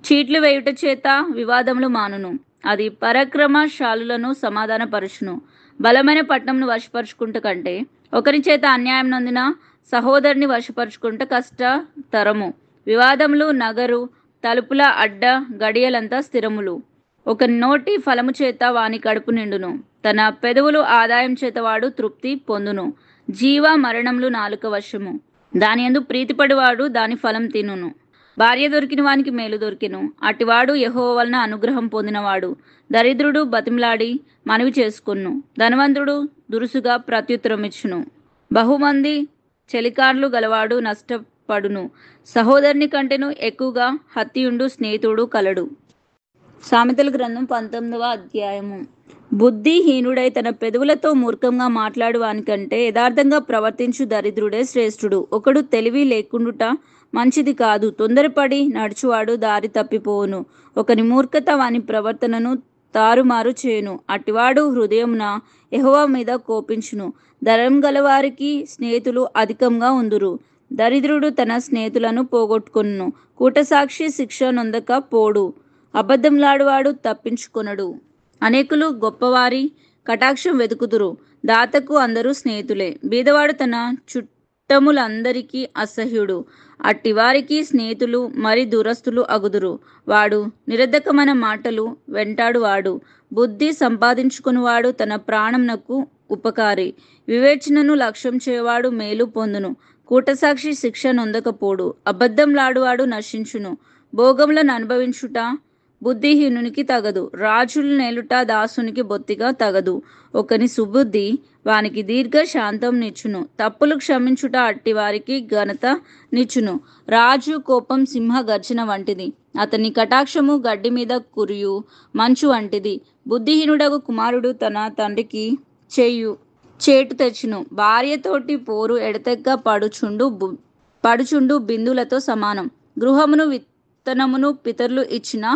చీట్లు వేయుట చేత వివాదములు మానును. అది పరాక్రమశాలులను సమాధానపరచును. బలమైన పట్టణంను వశపరుచుకుంట కంటే ఒకరి చేత అన్యాయం నొందిన సహోదరుని వశపరుచుకుంట కష్టతరము. వివాదములు నగరు తలుపుల అడ్డ గడియలంతా స్థిరములు. ఒక నోటి ఫలము చేత వాని కడుపు నిండును. తన పెదవులు ఆదాయం చేత వాడు తృప్తి పొందును. జీవ మరణములు నాలుక వశము. దాని యందు ప్రీతిపడివాడు దాని ఫలం తినును. భార్య దొరికిన వానికి మేలు దొరికెను. అటివాడు యెహోవా వలన అనుగ్రహం పొందినవాడు. దరిద్రుడు బతిమలాడి మనవి చేసుకొను. ధనవంతుడు దురుసుగా ప్రత్యుత్తరం ఇచ్చును. బహుమంది చెలికార్లు గలవాడు నష్టపడును. సహోదరుని కంటేను ఎక్కువగా హత్యుండు స్నేహితుడు కలడు. సామెతల గ్రంథం 19వ అధ్యాయము. బుద్ధిహీనుడై తన పెదవులతో మూర్ఖంగా మాట్లాడు వానికంటే యథార్థంగా ప్రవర్తించు దరిద్రుడే శ్రేష్ఠుడు. ఒకడు తెలివి లేకుండుట మంచిది కాదు. తొందరపడి నడుచువాడు దారి తప్పిపోవును. ఒకని మూర్ఖత వాని ప్రవర్తనను తారుమారు చేయును. అటివాడు హృదయమున యెహోవా మీద కోపించును. ధనం గలవారికి స్నేహితులు అధికంగా ఉందురు. దరిద్రుడు తన స్నేహితులను పోగొట్టుకొనును. కూటసాక్షి శిక్ష నొందక పోడు. అబద్ధంలాడువాడు తప్పించుకొనడు. అనేకులు గొప్పవారి కటాక్షం వెతుకుదురు. దాతకు అందరూ స్నేహితులే. బీదవాడు తన చుట్టములందరికీ అసహ్యుడు. అట్టివారికి స్నేహితులు మరి దూరస్తులు అగుదురు. వాడు నిరర్ధకమైన మాటలు వెంటాడువాడు. బుద్ధి సంపాదించుకునివాడు తన ప్రాణమునకు ఉపకారి. వివేచనను లక్ష్యం చేయవాడు మేలు పొందును. కూటసాక్షి శిక్ష నొందకపోడు. అబద్ధంలాడువాడు నశించును. భోగములను అనుభవించుట బుద్ధిహీనునికి తగదు. రాజులు నేలుట దాసునికి బొత్తిగా తగదు. ఒకని సుబుద్ధి వానికి దీర్ఘ శాంతం నిచ్చును. తప్పులు క్షమించుట అట్టి వారికి ఘనత నిచ్చును. రాజు కోపం సింహ గర్జన వంటిది. అతని కటాక్షము గడ్డి మీద కురియు మంచు వంటిది. బుద్ధిహీనుడగు కుమారుడు తన తండ్రికి చేటు తెచ్చును. భార్యతోటి పోరు ఎడతెగక పడుచుండు బిందులతో సమానం. గృహమును విత్తనమును పితరులు ఇచ్చిన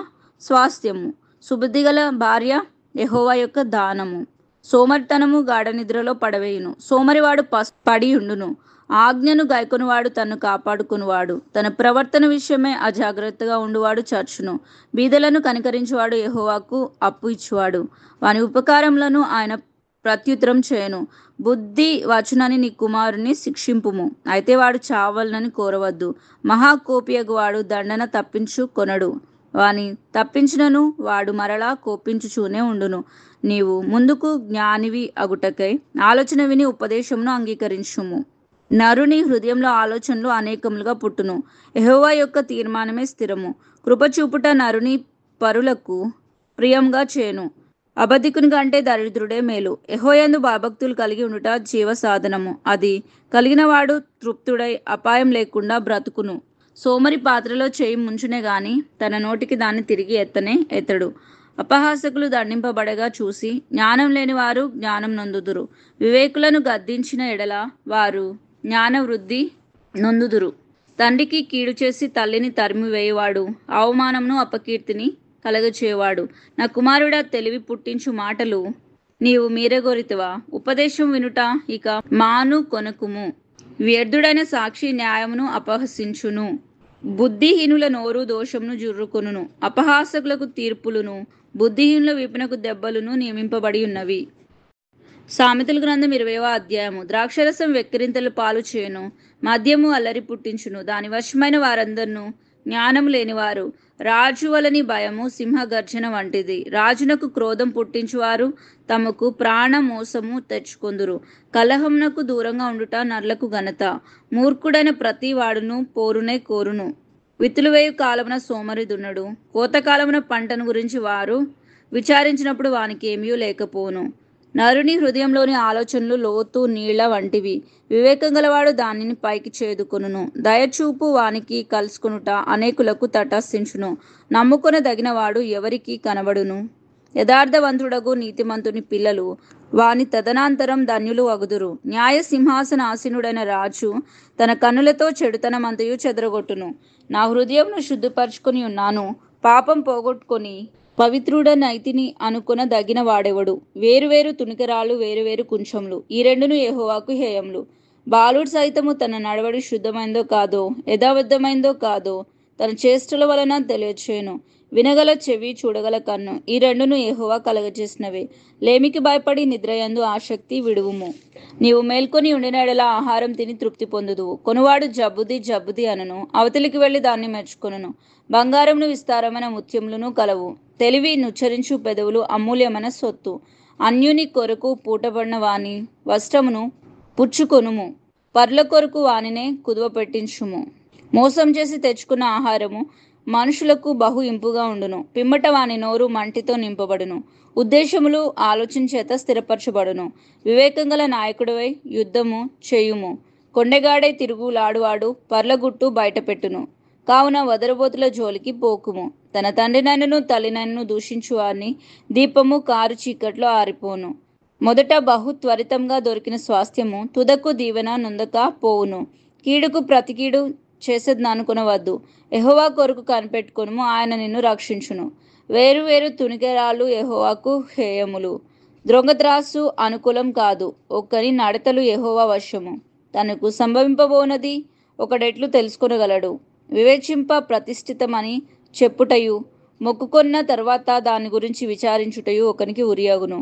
స్వాస్థ్యము. సుబుద్ధిగల భార్య యెహోవా యొక్క దానము. సోమరితనము గాఢ నిద్రలో పడవేయును. సోమరివాడు పడియుండును. ఆజ్ఞను గైకొనువాడు తన్ను కాపాడుకునివాడు. తన ప్రవర్తన విషయమై అజాగ్రత్తగా ఉండువాడు చచ్చును. బీదలను కనికరించువాడు యెహోవాకు అప్పు ఇచ్చువాడు. వాని ఉపకారములను ఆయన ప్రత్యుత్తరం చేయను. బుద్ధి వచ్చునని నీ కుమారుని శిక్షింపుము, అయితే వాడు చావాలని కోరవద్దు. మహాకోపియగు వాడు దండన తప్పించుకొనడు. వాని తప్పించినను వాడు మరలా కోపించుచూనే ఉండును. నీవు ముందుకు జ్ఞానివి అగుటకై ఆలోచన విని ఉపదేశమును అంగీకరించుము. నరుని హృదయంలో ఆలోచనలు అనేకములుగా పుట్టును. యెహోవా యొక్క తీర్మానమే స్థిరము. కృపచూపుట నరుని పరులకు ప్రియంగా చేను. అబద్ధికుని కంటే దరిద్రుడే మేలు. యెహోవాయందు భయభక్తులు కలిగి ఉండుట జీవ సాధనము. అది కలిగిన వాడు తృప్తుడై అపాయం లేకుండా బ్రతుకును. సోమరి పాత్రలో చేయి ముంచునే గాని తన నోటికి దాన్ని తిరిగి ఎత్తడు. అపహాసకులు దండింపబడగా చూసి జ్ఞానం లేని వారు జ్ఞానం నొందుదురు. వివేకులను గద్దించిన ఎడల వారు జ్ఞాన వృద్ధి నొందుదురు. తండ్రికి కీడు చేసి తల్లిని తరిమివేయువాడు అవమానంను అపకీర్తిని కలగచేవాడు. నా కుమారుడా, తెలివి పుట్టించు మాటలు నీవు మీరగోరితివా? ఉపదేశం వినుట ఇక మాను కొనకుము. వ్యర్థుడైన సాక్షి న్యాయమును అపహసించును. బుద్ధిహీనుల నోరు దోషమును జుర్రుకొనును. అపహాసకులకు తీర్పులును బుద్ధిహీనుల వీపునకు దెబ్బలును నియమింపబడి ఉన్నవి. సామెతల గ్రంథం 20వ అధ్యాయము. ద్రాక్షరసం వెక్కిరింతలు పాలు చేయును, మద్యము అల్లరి పుట్టించును. దాని వశమైన వారందరూ జ్ఞానము లేనివారు. రాజు వలని భయము సింహ గర్జన వంటిది. రాజునకు క్రోధం పుట్టించువారు తమకు ప్రాణ మోసము తెచ్చుకొందురు. కలహమునకు దూరంగా ఉండుట నరులకు ఘనత. మూర్ఖుడైన ప్రతి వాడును పోరునే కోరును. విత్తులు వేయు కాలమున సోమరి దున్నడు. కోతకాలమున పంటను గురించి వారు విచారించినప్పుడు వానికి ఏమీ లేకపోను. నరుని హృదయంలోని ఆలోచనలు లోతు నీళ్ల వంటివి. వివేకం గలవాడు దానిని పైకి చేదుకొనును. దయచూపు వానికి కలుసుకొనుట అనేకులకు తటస్థించును. నమ్ముకొనదగిన వాడు ఎవరికి కనబడును. యథార్థవంతుడగు నీతిమంతుని పిల్లలు వాని తదనంతరం ధన్యులు అగుదురు. న్యాయ సింహాసన ఆసీనుడైన రాజు తన కన్నులతో చెడుతనమంతయు చెదరగొట్టును. నా హృదయంను శుద్ధిపరచుకొని ఉన్నాను, పాపం పోగొట్టుకొని పవిత్రుడనైతిని అనుకొన దగిన వాడెవడు? వేరువేరు తునికరాలు, వేరువేరు కుంచములు, ఈ రెండును యెహోవాకు హేయములు. బాలుడు సైతము తన నడవడి శుద్ధమైందో కాదో, యథాబద్ధమైందో కాదో తన చేష్టల వలన తెలియచేయును. వినగల చెవి, చూడగల కన్ను, ఈ రెండును యెహోవా కలగజేసినవే. లేమికి భయపడి నిద్రయందు ఆసక్తి విడువుము. నీవు మేల్కొని ఉండిన ఎడల ఆహారం తిని తృప్తి పొందుదువు. కొనువాడు జబ్బుది అనను, అవతలికి వెళ్ళి దాన్ని మెచ్చుకొనును. బంగారమును విస్తారమైన ముత్యములను కలవు. తెలివి నుచ్చరించు పెదవులు అమూల్యమైన సొత్తు. అన్యుని కొరకు పూటబడిన వాని వస్త్రమును పుచ్చుకొనుము. పర్ల కొరకు వానినే కుదువ పెట్టించుము. మోసం చేసి తెచ్చుకున్న ఆహారము మనుషులకు బహు ఇంపుగా ఉండును. పిమ్మట వాని నోరు మంటితో నింపబడును. ఉద్దేశములు ఆలోచించేత స్థిరపరచబడును. వివేకం గల నాయకుడివై యుద్ధము చేయుము. కొండెగాడై తిరుగులాడువాడు పర్లగుట్టు బయటపెట్టును. కావున వదరబోతుల జోలికి పోకుము. తన తండ్రినైనను తల్లినైనను దూషించువారిని దీపము కారు చీకట్లో ఆరిపోను. మొదట బహు త్వరితంగా దొరికిన స్వాస్థ్యము తుదకు దీవెన నొందక పోవును. కీడుకు ప్రతి కీడు చేసేదనుకొనవద్దు. యెహోవా కొరకు కనిపెట్టుకొనుము, ఆయన నిన్ను రక్షించును. వేరు తునికెరాలు యెహోవాకు హేయములు. ద్రొంగత్రాసు అనుకూలం కాదు. ఒక్కని నడతలు యెహోవా వశము. తనకు సంభవింపబోనది ఒకడెట్లు తెలుసుకొనగలడు? వివేచింప ప్రతిష్ఠితమని చెప్పుటయు, మొక్కుకొన్న తర్వాత దాని గురించి విచారించుటయు ఒకనికి ఉరియగును.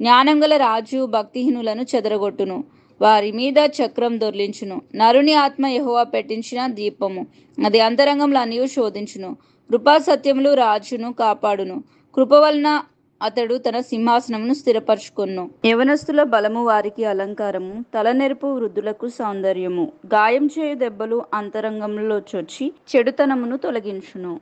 జ్ఞానం గల రాజు భక్తిహీనులను చెదరగొట్టును, వారి మీద చక్రం దొర్లించును. నరుని ఆత్మ యెహోవా పెట్టించిన దీపము, అది అంతరంగంలో అన్నీ శోధించును. కృపా సత్యములు రాజును కాపాడును. కృప వలన అతడు తన సింహాసనమును స్థిరపరచుకొను. యవనస్తుల బలము వారికి అలంకారము, తలనెరుపు వృద్ధులకు సౌందర్యము. గాయం చేయు దెబ్బలు అంతరంగంలో చొచ్చి చెడుతనమును తొలగించును.